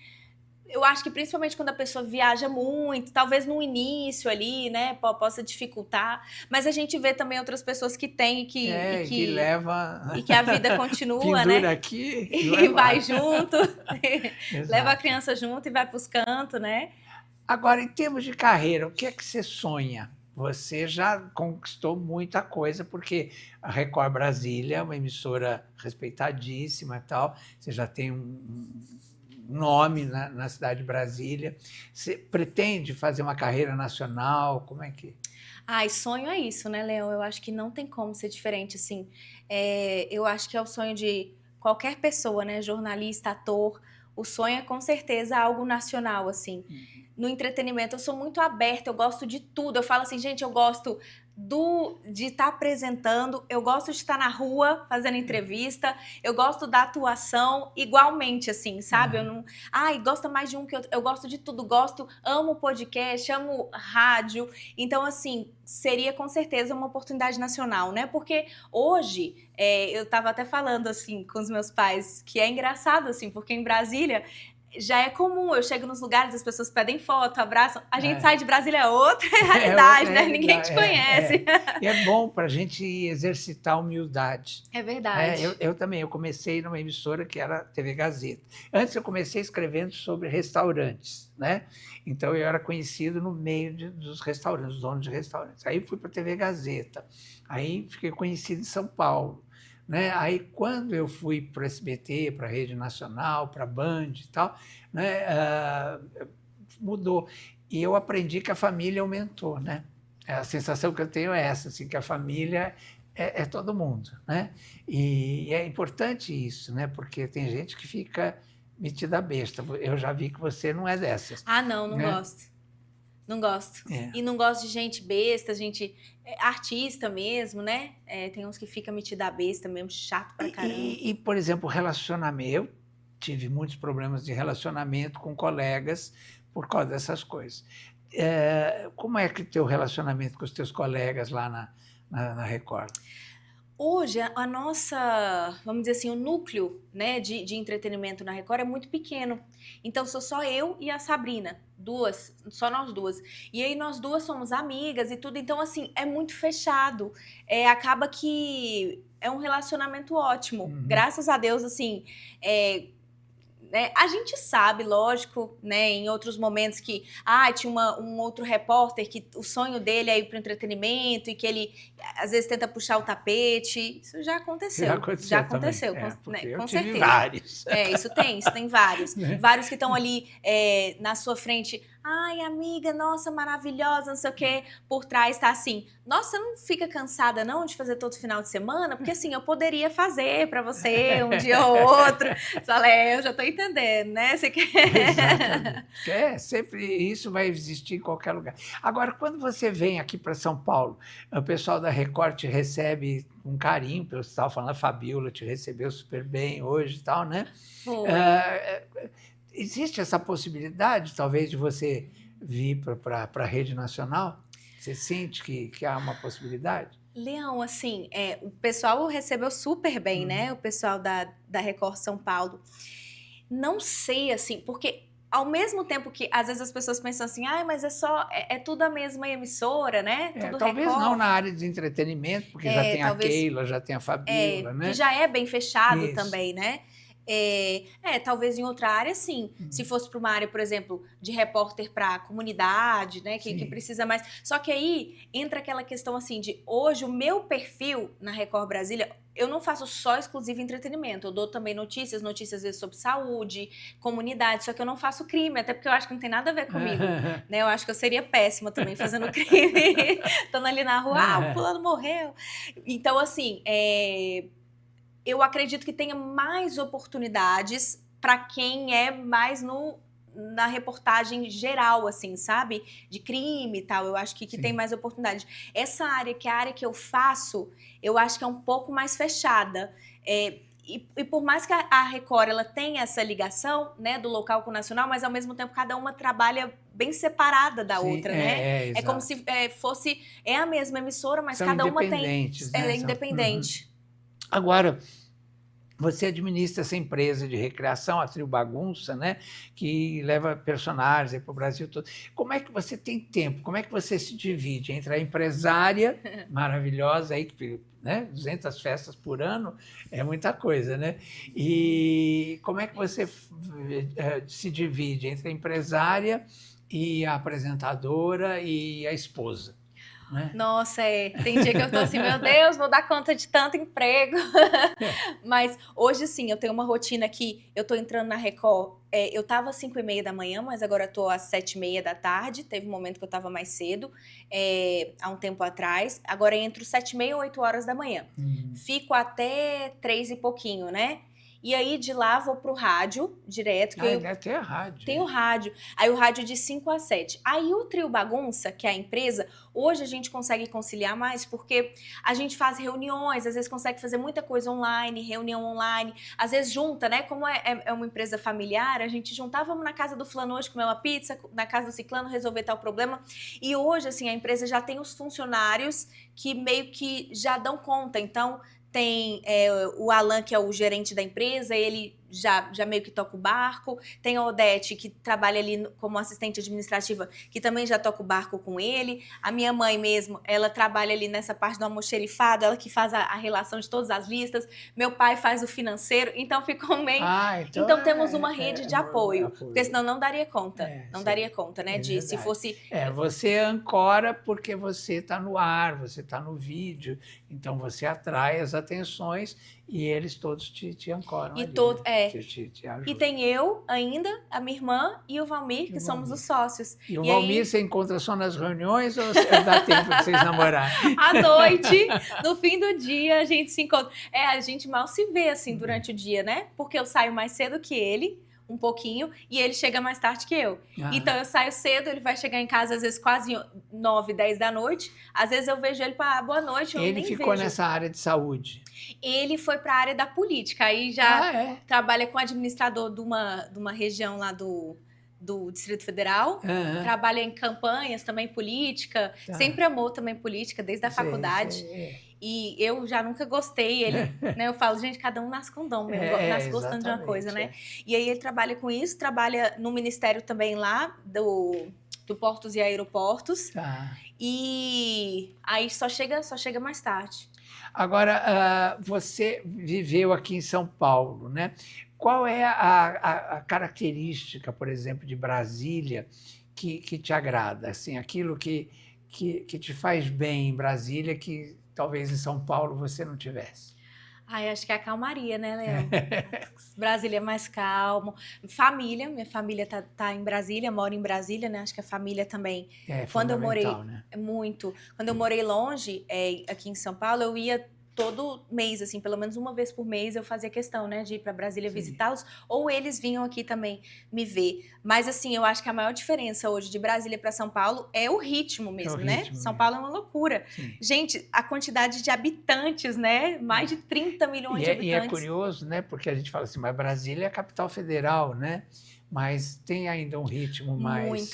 eu acho que principalmente quando a pessoa viaja muito, talvez no início ali, né, possa dificultar, mas a gente vê também outras pessoas que têm Que leva... e que a vida continua, pendura né? aqui E vai vai junto, leva a Exato. criança junto e vai para os cantos, né? Agora, em termos de carreira, o que é que você sonha? Você já conquistou muita coisa, porque a Record Brasília é uma emissora respeitadíssima e tal, você já tem um nome na cidade de Brasília. Você pretende fazer uma carreira nacional? Como é que... Ai, sonho é isso, né, Leão? Eu acho que não tem como ser diferente, assim. Eu acho que é o sonho de qualquer pessoa, né? Jornalista, ator. O sonho é com certeza algo nacional, assim. No entretenimento, eu sou muito aberta, eu gosto de tudo. Eu falo assim, gente, eu gosto de estar apresentando, eu gosto de estar na rua fazendo entrevista, eu gosto da atuação igualmente, assim, sabe? Eu não. Ai, gosta mais de um que outro. Eu gosto de tudo, amo podcast, amo rádio. Então, assim, seria com certeza uma oportunidade nacional, né? Porque hoje, eu estava até falando, assim, com os meus pais, que é engraçado, assim, porque em Brasília já é comum, eu chego nos lugares, as pessoas pedem foto, abraçam. A gente sai de Brasília, é outra realidade, né? Ninguém te conhece. E é bom para a gente exercitar a humildade. É verdade. Eu também, eu comecei numa emissora que era a TV Gazeta. Antes eu comecei escrevendo sobre restaurantes, né? Então eu era conhecido no meio dos restaurantes, dos donos de restaurantes. Aí fui para a TV Gazeta, aí fiquei conhecido em São Paulo. Né? Aí, quando eu fui para o SBT, para a Rede Nacional, para a Band e tal, né, mudou. E eu aprendi que a família aumentou. Né? A sensação que eu tenho é essa, assim, que a família é todo mundo. Né? E é importante isso, né? Porque tem gente que fica metida besta. Eu já vi que você não é dessas. Ah, não né? Gosto. Não gosto. E não gosto de gente besta, gente artista mesmo, né? Tem uns que ficam metida a besta mesmo, chato pra caramba. E, por exemplo, relacionamento. Eu tive muitos problemas de relacionamento com colegas por causa dessas coisas. Como é que o teu relacionamento com os teus colegas lá na Record? Hoje, a nossa, vamos dizer assim, o núcleo, né, de entretenimento na Record é muito pequeno. Então, sou só eu e a Sabrina, só nós duas. E aí, nós duas somos amigas e tudo. Então, assim, é muito fechado. Acaba que é um relacionamento ótimo. Graças a Deus, assim... né? A gente sabe, lógico, né, em outros momentos que tinha um outro repórter que o sonho dele é ir para o entretenimento e que ele às vezes tenta puxar o tapete. Isso já aconteceu. Já aconteceu, com tive certeza. Vários. Isso tem vários. Vários que estão ali na sua frente. Ai, amiga, nossa, maravilhosa, não sei o quê. Por trás tá assim, nossa, não fica cansada não de fazer todo final de semana? Porque assim, eu poderia fazer para você um dia ou outro. Falei, eu já tô entendendo, né? Você quer... Exatamente. Sempre isso vai existir em qualquer lugar. Agora, quando você vem aqui para São Paulo, o pessoal da Record te recebe com carinho, você estava falando, a Fabiola te recebeu super bem hoje e tal, né? Foi. Existe essa possibilidade, talvez, de você vir para a rede nacional? Você sente que há uma possibilidade? Leão, assim, o pessoal recebeu super bem, né? O pessoal da Record São Paulo. Não sei, assim, porque ao mesmo tempo que às vezes as pessoas pensam assim, mas é tudo a mesma emissora, né? Tudo talvez Record. não na área de entretenimento, porque já tem talvez, a Keila, já tem a Fabiola, né? Que já é bem fechado também, né? Talvez em outra área, sim. Se fosse para uma área, por exemplo, de repórter para a comunidade, né, que precisa mais. Só que aí entra aquela questão assim de hoje o meu perfil na Record Brasília, eu não faço só exclusivo entretenimento, eu dou também notícias às vezes sobre saúde, comunidade, só que eu não faço crime, até porque eu acho que não tem nada a ver comigo, né? Eu acho que eu seria péssima também fazendo crime, estando ali na rua, o fulano morreu. Então, assim, eu acredito que tenha mais oportunidades para quem é mais na reportagem geral, assim, sabe? De crime e tal, eu acho que Sim. tem mais oportunidade. Essa área, que é a área que eu faço, eu acho que é um pouco mais fechada. E por mais que a Record ela tenha essa ligação, né, do local com o nacional, mas ao mesmo tempo cada uma trabalha bem separada da Sim, outra, né? É como exato. se fosse a mesma emissora, mas São cada uma tem independentes, né? independente. Agora, você administra essa empresa de recreação, a Trio Bagunça, né? Que leva personagens para o Brasil todo. Como é que você tem tempo? Como é que você se divide entre a empresária maravilhosa, aí, né? 200 festas por ano, é muita coisa, né? E como é que você se divide entre a empresária e a apresentadora e a esposa? Né? Nossa, tem dia que eu tô assim, meu Deus, vou dar conta de tanto emprego. Mas hoje sim, eu tenho uma rotina que eu tô entrando na Record. Eu tava às 5h30 da manhã, mas agora eu tô às 7h30 da tarde. Teve um momento que eu tava mais cedo, há um tempo atrás. Agora entro 7h30 ou 8 horas da manhã. Fico até 3 e pouquinho, né? E aí de lá vou pro rádio direto. Deve ter rádio. Tem o rádio. Aí o rádio de 5 às 7. Aí o Trio Bagunça, que é a empresa, hoje a gente consegue conciliar mais porque a gente faz reuniões, às vezes consegue fazer muita coisa online, reunião online, às vezes junta, né? Como é uma empresa familiar, a gente juntava, vamos na casa do fulano hoje comer uma pizza, na casa do ciclano resolver tal problema. E hoje, assim, a empresa já tem os funcionários que meio que já dão conta. Então, tem o Alan, que é o gerente da empresa, ele já meio que toca o barco. Tem a Odete, que trabalha ali como assistente administrativa, que também já toca o barco com ele. A minha mãe mesmo, ela trabalha ali nessa parte do almoxerifado, ela que faz a relação de todas as listas. Meu pai faz o financeiro, então ficou meio... Então temos uma rede de apoio, porque senão não daria conta. Não daria conta, né? Se fosse... Você ancora porque você está no ar, você está no vídeo, então você atrai as atenções e eles todos te ancoram ali, né? Te ajudam. E tem eu ainda, a minha irmã e o Valmir, que somos os sócios. E o Valmir você encontra só nas reuniões ou dá tempo de vocês namorarem? À noite, no fim do dia, a gente se encontra. A gente mal se vê, assim, durante o dia, né? Porque eu saio mais cedo que ele, um pouquinho, e ele chega mais tarde que eu. Então eu saio cedo, ele vai chegar em casa às vezes quase 9, 10 da noite. Às vezes eu vejo ele para boa noite, eu nem vejo. Ele ficou nessa área de saúde? Ele foi para a área da política, aí já trabalha com administrador de uma região lá do Distrito Federal, trabalha em campanhas também, política, sempre amou também política, desde a faculdade. E eu já nunca gostei, né? Eu falo, gente, cada um nasce com dom mesmo, nasce gostando de uma coisa, né? E aí ele trabalha com isso, trabalha no ministério também lá, do Portos e Aeroportos, e aí só chega mais tarde. Agora, você viveu aqui em São Paulo, né? Qual é a característica, por exemplo, de Brasília que te agrada? Assim, aquilo que te faz bem em Brasília que talvez em São Paulo você não tivesse? Acho que é a calmaria, né, Leão? Brasília é mais calmo. Família, minha família tá em Brasília, moro em Brasília, né? Acho que a família também. Quando eu morei, né? Muito. Quando eu morei longe, aqui em São Paulo, eu ia todo mês, assim, pelo menos uma vez por mês, eu fazia questão, né, de ir para Brasília visitá-los, ou eles vinham aqui também me ver. Mas, assim, eu acho que a maior diferença hoje de Brasília para São Paulo é o ritmo mesmo, né? São Paulo é uma loucura. Sim. Gente, a quantidade de habitantes, né? Mais de 30 milhões de habitantes. E é curioso, né? Porque a gente fala assim, mas Brasília é a capital federal, né? Mas tem ainda um ritmo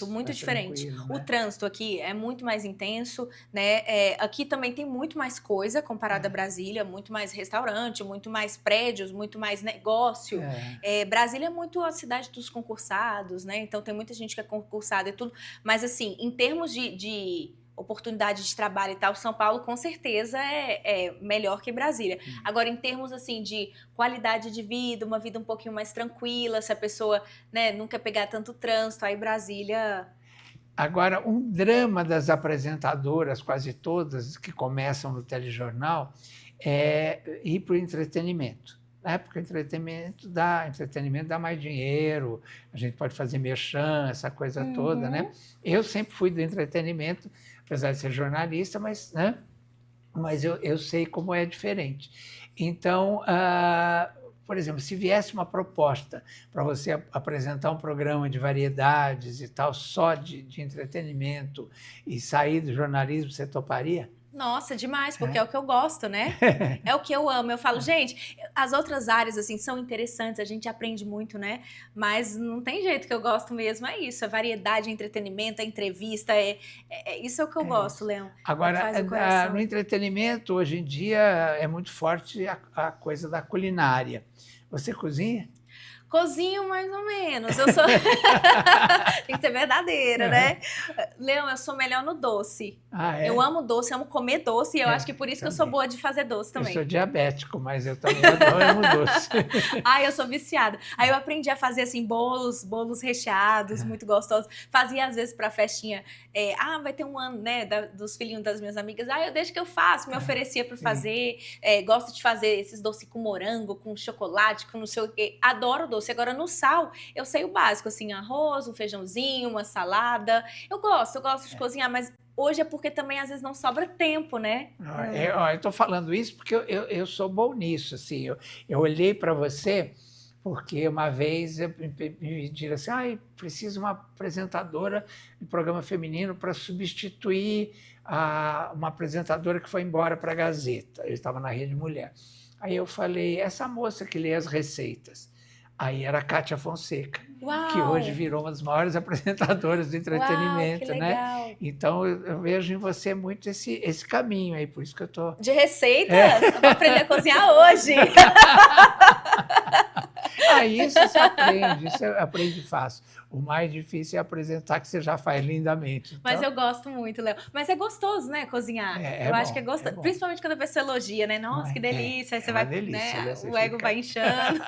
muito diferente. Né? O trânsito aqui é muito mais intenso, né? Aqui também tem muito mais coisa comparado a Brasília, muito mais restaurante, muito mais prédios, muito mais negócio. Brasília é muito a cidade dos concursados, né? Então tem muita gente que é concursada e tudo. Mas assim, em termos de oportunidade de trabalho e tal, São Paulo com certeza é melhor que Brasília. Agora, em termos assim de qualidade de vida, uma vida um pouquinho mais tranquila, se a pessoa, né, não quer pegar tanto trânsito, aí Brasília... Agora, um drama das apresentadoras, quase todas, que começam no telejornal, é ir para o entretenimento. Porque o entretenimento dá mais dinheiro, a gente pode fazer merchan, essa coisa toda, né? Eu sempre fui do entretenimento, apesar de ser jornalista, mas, né? Mas eu sei como é diferente. Então, por exemplo, se viesse uma proposta para você apresentar um programa de variedades e tal, só de entretenimento e sair do jornalismo, você toparia? Nossa, demais, porque é o que eu gosto, né? É o que eu amo. Eu falo, gente, as outras áreas, assim, são interessantes, a gente aprende muito, né? Mas não tem jeito, que eu gosto mesmo, é isso. É variedade, é entretenimento, é entrevista, isso é o que eu gosto, Isso. Leão. Agora, Faz o coração. no entretenimento, hoje em dia, é muito forte a coisa da culinária. Você cozinha? Cozinho mais ou menos. Eu sou. Tem que ser verdadeira, né? Leão, eu sou melhor no doce. Ah, é? Eu amo doce, amo comer doce, e eu acho que por isso que eu sou Também. boa de fazer doce Eu também. sou diabético, mas eu também amo doce. Ai, eu sou viciada. Aí eu aprendi a fazer assim bolos recheados, muito gostosos. Fazia às vezes pra festinha. Vai ter um ano, né, dos filhinhos das minhas amigas. Eu deixo que eu faço, me oferecia pra fazer. Gosto de fazer esses doces com morango, com chocolate, com não sei o quê. Adoro doce. Agora no sal, eu sei o básico, assim, arroz, um feijãozinho, uma salada. Eu gosto de cozinhar, mas hoje é porque também às vezes não sobra tempo, né? Eu estou falando isso porque eu sou bom nisso. Assim, eu olhei para você porque uma vez me pediram assim, preciso de uma apresentadora de programa feminino para substituir uma apresentadora que foi embora para a Gazeta. Eu estava na Rede Mulher. Aí eu falei, essa moça que lê as receitas. Aí era a Kátia Fonseca, Uau! que hoje virou uma das maiores apresentadoras de entretenimento, Uau, que legal. né? Então eu vejo em você muito esse caminho aí, por isso que eu tô. De receitas? Eu vou aprender a cozinhar hoje. Isso você aprende fácil. O mais difícil é apresentar que você já faz lindamente. Então, mas eu gosto muito, Léo. Mas é gostoso, né, cozinhar? Eu acho que é gostoso. Principalmente quando a pessoa elogia, né? Nossa, que delícia. Aí você vai, delícia, né? O ego vai inchando.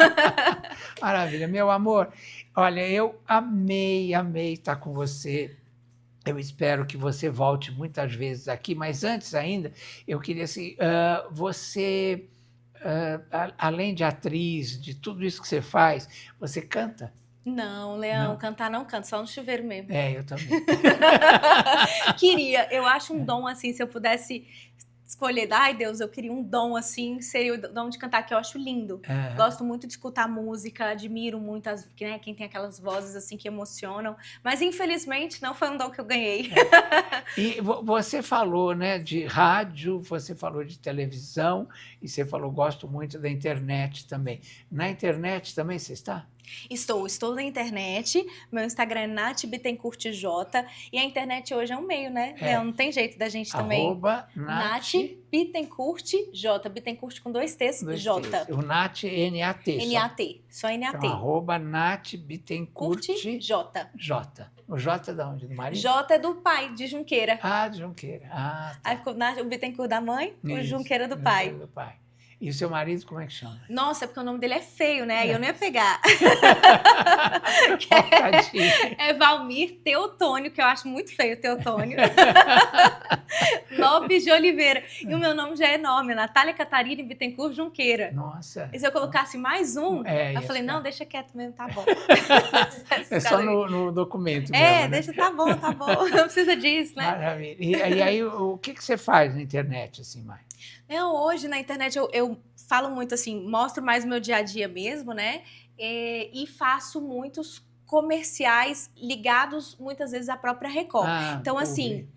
Maravilha. Meu amor, olha, eu amei estar com você. Eu espero que você volte muitas vezes aqui, mas antes ainda, eu queria assim, você, além de atriz, de tudo isso que você faz, você canta? Não, Leão, cantar não canto, só no chuveiro mesmo. Eu também. Queria, eu acho um dom assim, se eu pudesse escolher, ai Deus, eu queria um dom assim, seria o dom de cantar, que eu acho lindo. Gosto muito de escutar música, admiro muito quem tem aquelas vozes assim que emocionam, mas infelizmente não foi um dom que eu ganhei. E você falou, né, de rádio, você falou de televisão, e você falou, gosto muito da internet também. Na internet também você está? Estou na internet, meu Instagram é Nath Bittencourt J, e a internet hoje é um meio, né? Não tem jeito da gente também. Nath Bittencourt J, Bittencourt com 2 T's, J. O Nath, N-A-T. N-A-T, só N-A-T. Então, @Nath Bittencourt J. J. O J é de onde? Do marido? J é do pai, de Junqueira. De Junqueira. Tá. Aí ficou o Bittencourt da mãe, o Junqueira do pai. Do pai. E o seu marido, como é que chama? Nossa, é porque o nome dele é feio, né? Aí eu não ia pegar. É Valmir Teotônio, que eu acho muito feio, Teotônio. Lopes de Oliveira. E o meu nome já é enorme, Natália Catarina Bittencourt Junqueira. Nossa. E se eu colocasse mais um, eu falei, não, deixa quieto mesmo, tá bom. É só no documento mesmo, deixa, tá bom, não precisa disso, né? Maravilha. E aí, o que você faz na internet, assim, mais? Hoje na internet eu falo muito assim, mostro mais o meu dia a dia mesmo, né? E faço muitos comerciais ligados muitas vezes à própria Record. Então, assim,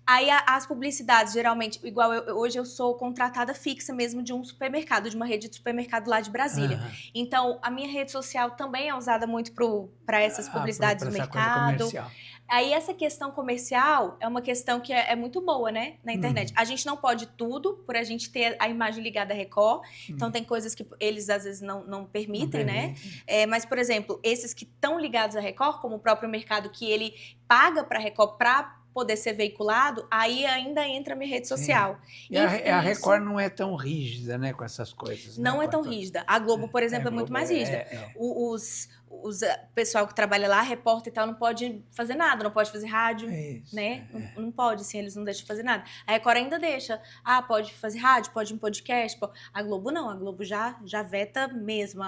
aí as publicidades, geralmente, igual hoje eu sou contratada fixa mesmo de um supermercado, de uma rede de supermercado lá de Brasília. Então, a minha rede social também é usada muito para essas publicidades do mercado. Aí essa questão comercial é uma questão que é muito boa, né, na internet. A gente não pode tudo, por a gente ter a imagem ligada à Record. Então tem coisas que eles às vezes não permitem, né? Mas, por exemplo, esses que estão ligados à Record, como o próprio mercado que ele paga para a Record para poder ser veiculado, aí ainda entra a minha rede social. E a Record não é tão rígida, né, com essas coisas. Não é tão rígida. A Globo, por exemplo, é muito mais rígida. O pessoal que trabalha lá, repórter e tal, não pode fazer nada, não pode fazer rádio, né? Não pode, assim, eles não deixam fazer nada. A Record ainda deixa. Pode fazer rádio, pode ir em podcast. A Globo não, a Globo já veta mesmo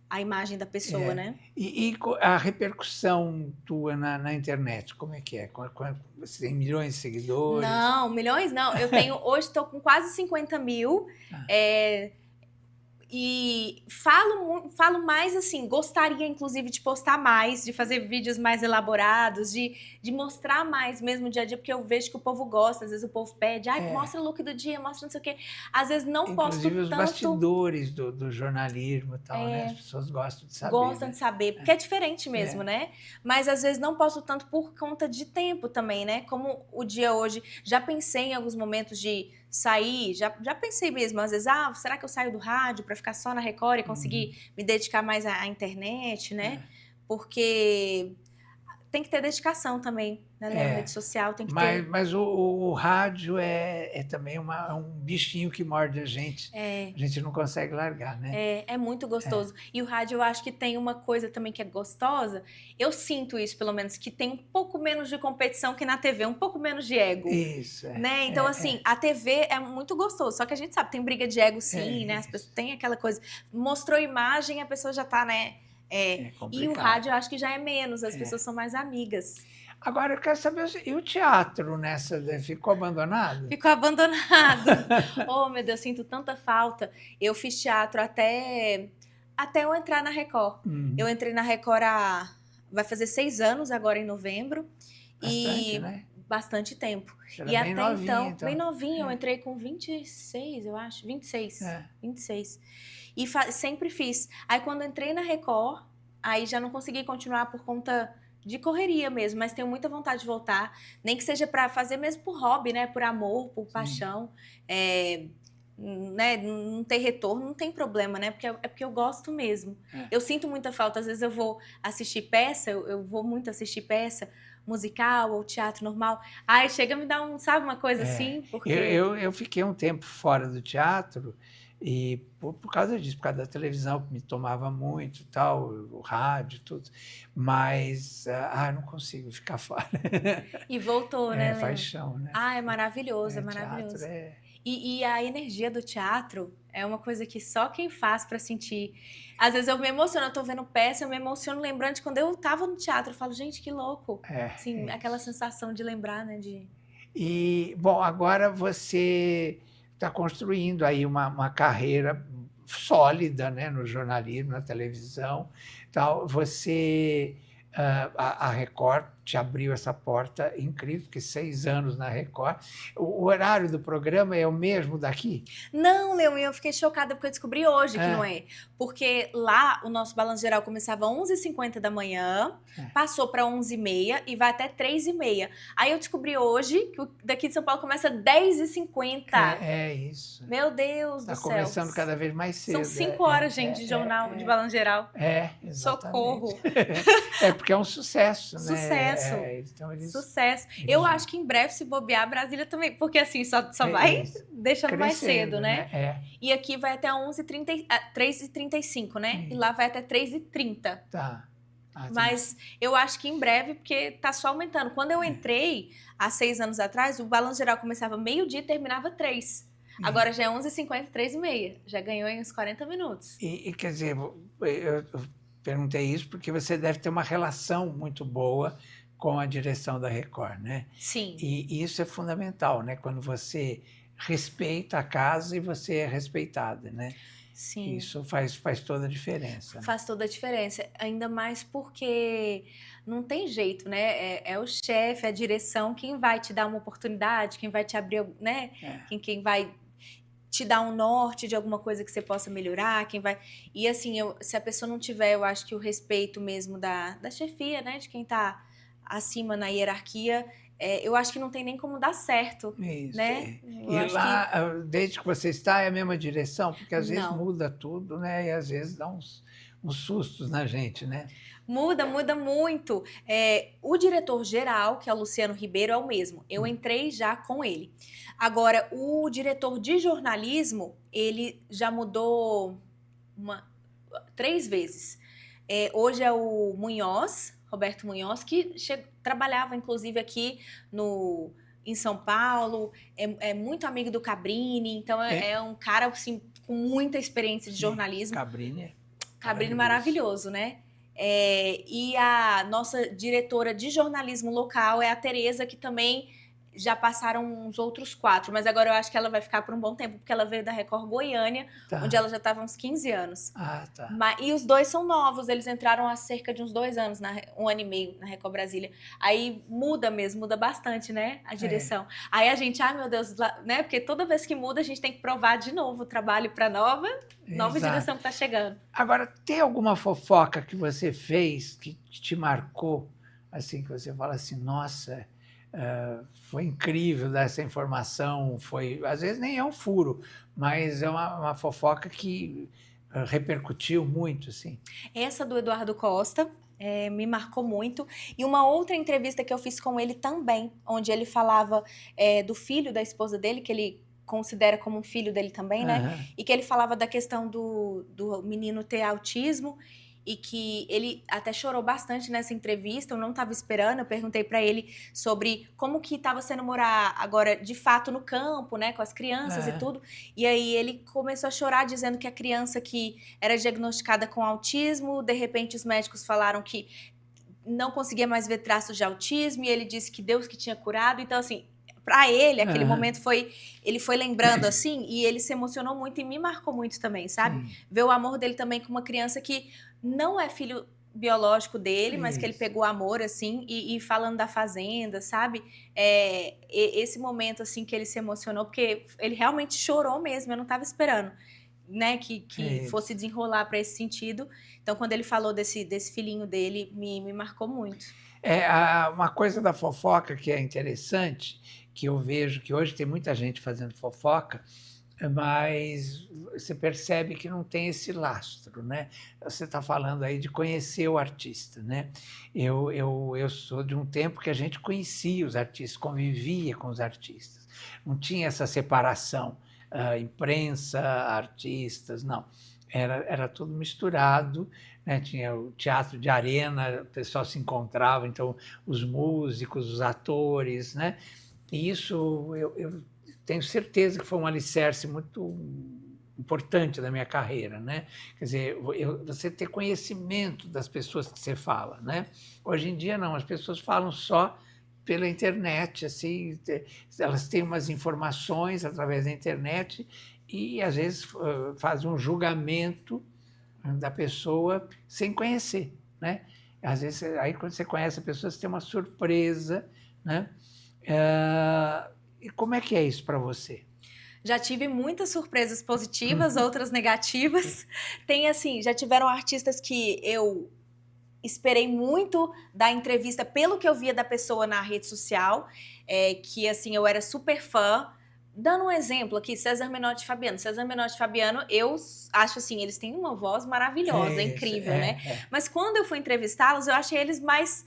a imagem da pessoa, né? E a repercussão tua na internet, como é que é? Você tem milhões de seguidores? Não, milhões não. Hoje estou com quase 50 mil. E falo mais assim, gostaria inclusive de postar mais, de fazer vídeos mais elaborados, de mostrar mais mesmo o dia a dia, porque eu vejo que o povo gosta, às vezes o povo pede, mostra o look do dia, mostra não sei o quê. Às vezes não posto Inclusive os tanto. bastidores do jornalismo e tal, né? As pessoas gostam de saber. Gostam né? de saber, porque é diferente mesmo, né? Mas às vezes não posto tanto por conta de tempo também, né? Como o dia hoje, já pensei em alguns momentos de sair, já pensei mesmo, às vezes, será que eu saio do rádio para ficar só na Record e conseguir me dedicar mais à internet, né? Porque tem que ter dedicação também, né, Léo? Rede social tem que ter. Mas o rádio é também um bichinho que morde a gente. A gente não consegue largar, né? É muito gostoso. E o rádio eu acho que tem uma coisa também que é gostosa. Eu sinto isso, pelo menos, que tem um pouco menos de competição que na TV, um pouco menos de ego. Isso, né? Então, assim, a TV é muito gostoso. Só que a gente sabe, tem briga de ego sim, né? As pessoas têm aquela coisa. Mostrou imagem, a pessoa já tá, né? E o rádio eu acho que já é menos, as pessoas são mais amigas. Agora, eu quero saber, e o teatro nessa, ficou abandonado? Ficou abandonado. Oh, meu Deus, sinto tanta falta. Eu fiz teatro até eu entrar na Record. Eu entrei na Record vai fazer 6 anos agora em novembro. Bastante, né? Bastante tempo. Era e bem até novinha, então, bem novinha, eu entrei com 26, eu acho, 26. 26. E sempre fiz. Aí quando entrei na Record, aí já não consegui continuar por conta de correria mesmo, mas tenho muita vontade de voltar, nem que seja para fazer mesmo por hobby, né, por amor, por paixão, né, não ter retorno, não tem problema, né, porque eu gosto mesmo. Eu sinto muita falta, às vezes eu vou assistir peça, eu vou muito assistir peça, musical ou teatro normal, aí chega a me dar sabe, uma coisa assim, porque... Eu fiquei um tempo fora do teatro, e por causa disso, por causa da televisão, que me tomava muito, tal, o rádio, tudo. Mas, eu não consigo ficar fora. E voltou, né, É paixão, né? É maravilhoso, é maravilhoso. E a energia do teatro é uma coisa que só quem faz para sentir. Às vezes eu me emociono, eu tô vendo peça, eu me emociono lembrando de quando eu tava no teatro. Eu falo, gente, que louco. Assim, aquela sensação de lembrar, né? E, bom, agora você está construindo aí uma carreira sólida, né, no jornalismo, na televisão. Tal. A Record te abriu essa porta incrível, porque 6 anos na Record. O horário do programa é o mesmo daqui? Não, Leon, eu fiquei chocada porque eu descobri hoje que não é. Porque lá o nosso Balanço Geral começava às 11h50 da manhã, passou para 11h30 e vai até 3h30. Aí eu descobri hoje que o daqui de São Paulo começa às 10h50. É isso. Meu Deus do céu. Está começando cada vez mais cedo. São 5 horas, gente, de jornal, de Balanço Geral. Exatamente. Socorro. Porque é um sucesso, né? Sucesso. Então Sucesso. Eu acho que em breve, se bobear, Brasília também, porque assim, só vai deixando mais cedo, né? E aqui vai até 3h35, né? E lá vai até 3h30. Tá. Mas eu acho que em breve, porque tá só aumentando. Quando eu entrei, há 6 anos atrás, o Balanço Geral começava meio-dia e terminava 3. Agora já é 11h50, 3h30. Já ganhou em uns 40 minutos. E quer dizer, eu perguntei isso porque você deve ter uma relação muito boa com a direção da Record, né? Sim. E isso é fundamental, né? Quando você respeita a casa e você é respeitada, né? Sim. Isso faz toda a diferença. Faz toda a diferença. Ainda mais porque não tem jeito, né? É o chefe, a direção, quem vai te dar uma oportunidade, quem vai te abrir, né? Quem vai te dar um norte de alguma coisa que você possa melhorar, quem vai... E assim, se a pessoa não tiver, eu acho que o respeito mesmo da chefia, né? De quem tá acima na hierarquia, eu acho que não tem nem como dar certo. Isso. Né? E lá, desde que você está, é a mesma direção? Porque às vezes muda tudo, né? E às vezes dá uns sustos na gente, né? Muda muito. O diretor-geral, que é o Luciano Ribeiro, é o mesmo. Eu entrei já com ele. Agora, o diretor de jornalismo, ele já mudou 3 vezes. Hoje é o Munhoz, Roberto Munhoz, que trabalhava, inclusive, aqui em São Paulo, é muito amigo do Cabrini, então é um cara assim, com muita experiência de jornalismo. Cabrini maravilhoso, né? E a nossa diretora de jornalismo local é a Tereza, que também já passaram uns outros 4, mas agora eu acho que ela vai ficar por um bom tempo, porque ela veio da Record Goiânia, onde ela já estava há uns 15 anos. Ah, tá. E os dois são novos, eles entraram há cerca de uns 2 anos, 1 ano e meio na Record Brasília. Aí muda bastante, né, a direção. Aí a gente, ai meu Deus, né, porque toda vez que muda a gente tem que provar de novo o trabalho para nova direção que tá chegando. Agora, tem alguma fofoca que você fez que te marcou, assim, que você fala assim, nossa, foi incrível dar essa informação, às vezes nem é um furo, mas é uma fofoca que repercutiu muito, assim. Essa do Eduardo Costa me marcou muito. E uma outra entrevista que eu fiz com ele também, onde ele falava do filho da esposa dele, que ele considera como um filho dele também, né? E que ele falava da questão do menino ter autismo e que ele até chorou bastante nessa entrevista, eu não estava esperando, eu perguntei para ele sobre como que estava sendo morar agora de fato no campo, né, com as crianças e tudo, e aí ele começou a chorar dizendo que a criança que era diagnosticada com autismo, de repente os médicos falaram que não conseguia mais ver traços de autismo, e ele disse que Deus que tinha curado, então assim, para ele, aquele momento ele foi lembrando assim, e ele se emocionou muito e me marcou muito também, sabe? Sim. Ver o amor dele também com uma criança que não é filho biológico dele, mas que ele pegou amor, assim, e falando da fazenda, sabe? Esse momento, assim, que ele se emocionou, porque ele realmente chorou mesmo, eu não estava esperando, né, que fosse desenrolar para esse sentido. Então, quando ele falou desse filhinho dele, me marcou muito. Uma coisa da fofoca que é interessante, que eu vejo que hoje tem muita gente fazendo fofoca, mas você percebe que não tem esse lastro, né? Você está falando aí de conhecer o artista, né? Eu sou de um tempo que a gente conhecia os artistas, convivia com os artistas. Não tinha essa separação, imprensa, artistas, não. Era tudo misturado, né? Tinha o teatro de arena, o pessoal se encontrava, então os músicos, os atores, né? E isso eu tenho certeza que foi um alicerce muito importante da minha carreira, né? Quer dizer, você ter conhecimento das pessoas que você fala, né? Hoje em dia não, as pessoas falam só pela internet, assim, elas têm umas informações através da internet e às vezes fazem um julgamento da pessoa sem conhecer, né? Às vezes, aí quando você conhece a pessoa, você tem uma surpresa, né? E como é que é isso para você? Já tive muitas surpresas positivas, outras negativas. Tem assim, já tiveram artistas que eu esperei muito da entrevista pelo que eu via da pessoa na rede social, que assim, eu era super fã. Dando um exemplo aqui, César Menotti e Fabiano. César Menotti e Fabiano, eu acho assim, eles têm uma voz maravilhosa, incrível, né? Mas quando eu fui entrevistá-los, eu achei eles mais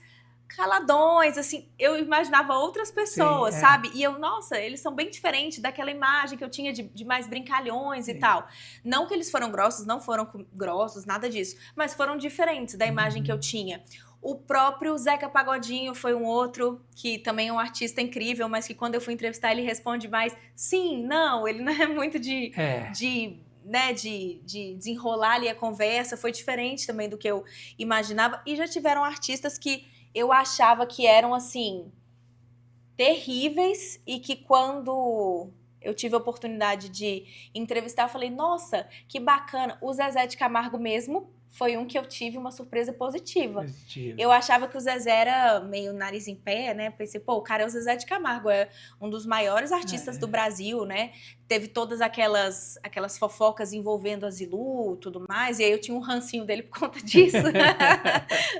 caladões, assim, eu imaginava outras pessoas, sabe? E eu, nossa, eles são bem diferentes daquela imagem que eu tinha de mais brincalhões e tal. Não que eles foram grossos, não foram grossos, nada disso, mas foram diferentes da imagem que eu tinha. O próprio Zeca Pagodinho foi um outro que também é um artista incrível, mas que quando eu fui entrevistar ele responde mais sim, não, ele não é muito de desenrolar ali a conversa, foi diferente também do que eu imaginava. E já tiveram artistas que eu achava que eram, assim, terríveis e que quando eu tive a oportunidade de entrevistar, eu falei, nossa, que bacana. O Zezé de Camargo mesmo foi um que eu tive uma surpresa positiva. Eu achava que o Zezé era meio nariz em pé, né? Pensei, pô, o cara é o Zezé de Camargo, é um dos maiores artistas do Brasil, né? Teve todas aquelas fofocas envolvendo a Zilu e tudo mais, e aí eu tinha um rancinho dele por conta disso,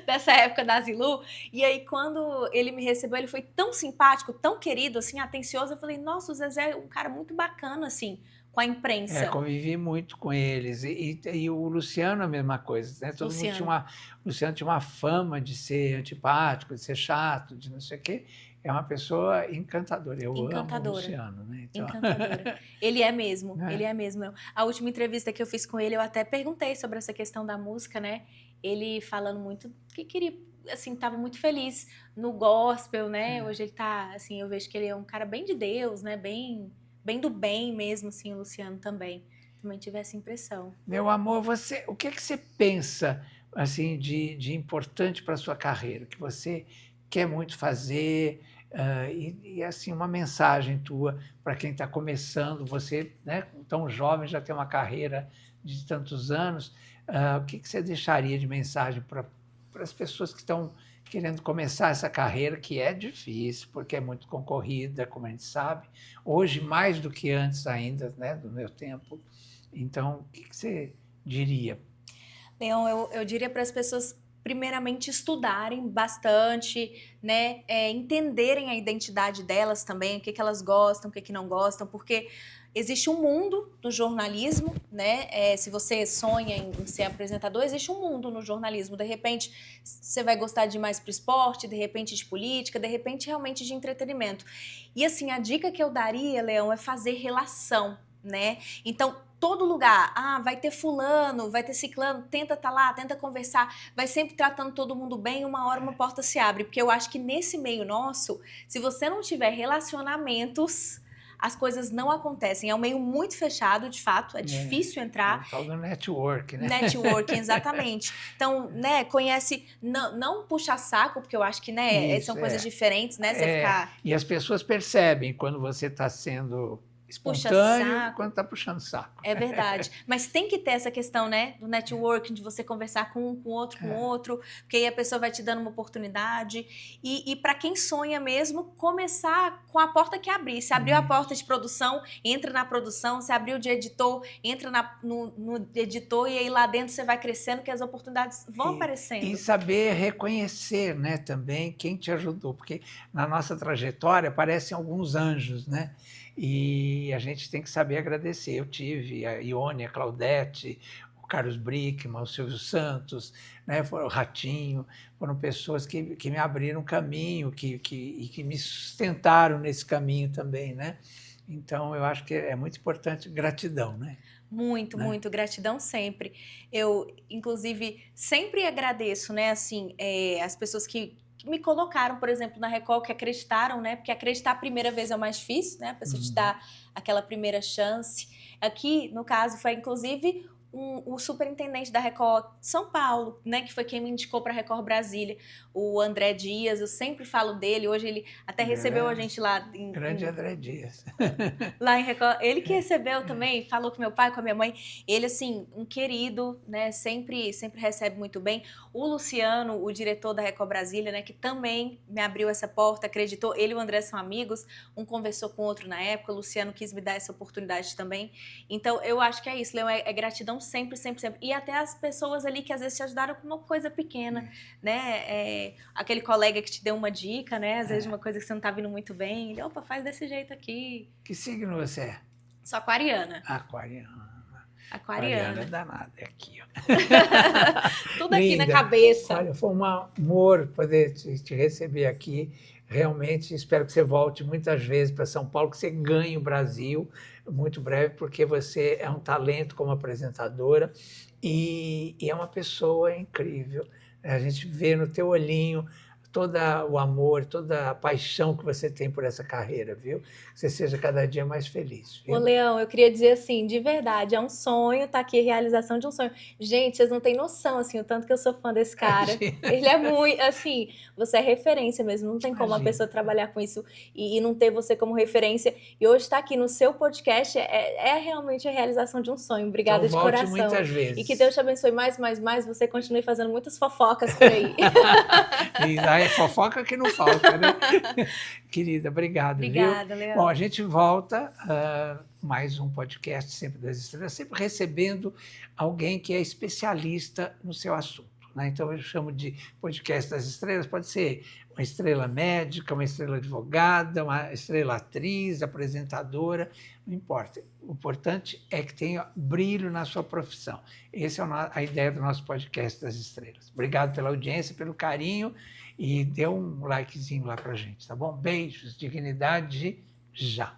dessa época da Zilu. E aí, quando ele me recebeu, ele foi tão simpático, tão querido, assim, atencioso, eu falei, nossa, o Zezé é um cara muito bacana, assim, com a imprensa. Convivi muito com eles. E o Luciano, a mesma coisa, né? Todo mundo tinha o Luciano tinha uma fama de ser antipático, de ser chato, de não sei o quê. É uma pessoa encantadora. Eu amo o Luciano, né? Então... Encantadora. Ele é mesmo, ele é mesmo. A última entrevista que eu fiz com ele, eu até perguntei sobre essa questão da música, né? Ele falando muito que queria, assim, estava muito feliz no gospel, né? Hoje ele tá, assim, eu vejo que ele é um cara bem de Deus, né? Bem do bem mesmo, assim, o Luciano também tive essa impressão. Meu amor, o que você pensa, assim, de importante para a sua carreira, que você quer muito fazer, E assim, uma mensagem tua para quem está começando, você, né, tão jovem, já tem uma carreira de tantos anos, o que você deixaria de mensagem para as pessoas que estão querendo começar essa carreira, que é difícil, porque é muito concorrida, como a gente sabe, hoje mais do que antes ainda, né, do meu tempo. Então, o que você diria? Leon, eu diria para as pessoas, primeiramente, estudarem bastante, né? Entenderem a identidade delas também, o que elas gostam, o que não gostam, porque existe um mundo no jornalismo, né? Se você sonha em ser apresentador, existe um mundo no jornalismo. De repente, você vai gostar de ir mais para o esporte, de repente de política, de repente realmente de entretenimento. E assim, a dica que eu daria, Leão, é fazer relação, né? Então, todo lugar, vai ter fulano, vai ter ciclano, tenta estar lá, tenta conversar, vai sempre tratando todo mundo bem, uma hora uma porta se abre, porque eu acho que nesse meio nosso, se você não tiver relacionamentos, as coisas não acontecem. É um meio muito fechado, de fato, é difícil entrar. É o tal do network, né? Networking, exatamente. Então, né, conhece, não puxa saco, porque eu acho que, né, são coisas diferentes, né, você ficar... E as pessoas percebem quando você está sendo espontâneo e quando está puxando saco. É verdade. Mas tem que ter essa questão, né, do networking, de você conversar com um, com outro, porque aí a pessoa vai te dando uma oportunidade. E para quem sonha mesmo, começar com a porta que abrir. Se abriu a porta de produção, entra na produção. Se abriu de editor, entra no editor, e aí lá dentro você vai crescendo, que as oportunidades vão aparecendo. E saber reconhecer, né, também quem te ajudou, porque na nossa trajetória aparecem alguns anjos, né? E a gente tem que saber agradecer. Eu tive a Ione, a Claudete, o Carlos Brickman, o Silvio Santos, né, o Ratinho, foram pessoas que me abriram caminho, e que me sustentaram nesse caminho também, né? Então, eu acho que é muito importante gratidão, né? Muito, né? Muito. Gratidão sempre. Eu, inclusive, sempre agradeço, né, assim, as pessoas que me colocaram, por exemplo, na Record, que acreditaram, né? Porque acreditar a primeira vez é o mais difícil, né? A pessoa te dá aquela primeira chance. Aqui, no caso, foi inclusive o superintendente da Record São Paulo, né? Que foi quem me indicou para a Record Brasília, o André Dias. Eu sempre falo dele. Hoje ele até recebeu a gente lá. Grande André Dias. Lá em Record. Ele que recebeu também, falou com meu pai, com a minha mãe. Ele, assim, um querido, né? Sempre recebe muito bem. O Luciano, o diretor da Record Brasília, né? Que também me abriu essa porta, acreditou. Ele e o André são amigos. Um conversou com o outro na época. O Luciano quis me dar essa oportunidade também. Então, eu acho que é isso, Leão. É gratidão sempre. E até as pessoas ali que às vezes te ajudaram com uma coisa pequena, né? Aquele colega que te deu uma dica, né? Às vezes uma coisa que você não tá vindo muito bem. Ele, opa, faz desse jeito aqui. Que signo você é? Sou aquariana. Aquariana é danada, é aqui, ó. Tudo aqui na cabeça. Olha, foi um amor poder te receber aqui. Realmente espero que você volte muitas vezes para São Paulo, que você ganhe o Brasil muito breve, porque você é um talento como apresentadora e é uma pessoa incrível. A gente vê no teu olhinho todo o amor, toda a paixão que você tem por essa carreira, viu? Que você seja cada dia mais feliz. Viu? Ô, Leão, eu queria dizer assim, de verdade, é um sonho, tá aqui, realização de um sonho. Gente, vocês não têm noção, assim, o tanto que eu sou fã desse cara. Ele é muito, assim, você é referência mesmo, não tem como a pessoa trabalhar com isso e não ter você como referência. E hoje estar aqui no seu podcast é realmente a realização de um sonho. Obrigada então, de coração. Muitas vezes. E que Deus te abençoe mais, você continue fazendo muitas fofocas por aí. E aí é fofoca que não falta, né? Querida, obrigado. Obrigada, Leão. Bom, a gente volta mais um podcast Sempre das Estrelas, sempre recebendo alguém que é especialista no seu assunto, né? Então, eu chamo de podcast das estrelas, pode ser uma estrela médica, uma estrela advogada, uma estrela atriz, apresentadora, não importa. O importante é que tenha brilho na sua profissão. Essa é a ideia do nosso podcast das estrelas. Obrigado pela audiência, pelo carinho e dê um likezinho lá pra gente, tá bom? Beijos, dignidade, já.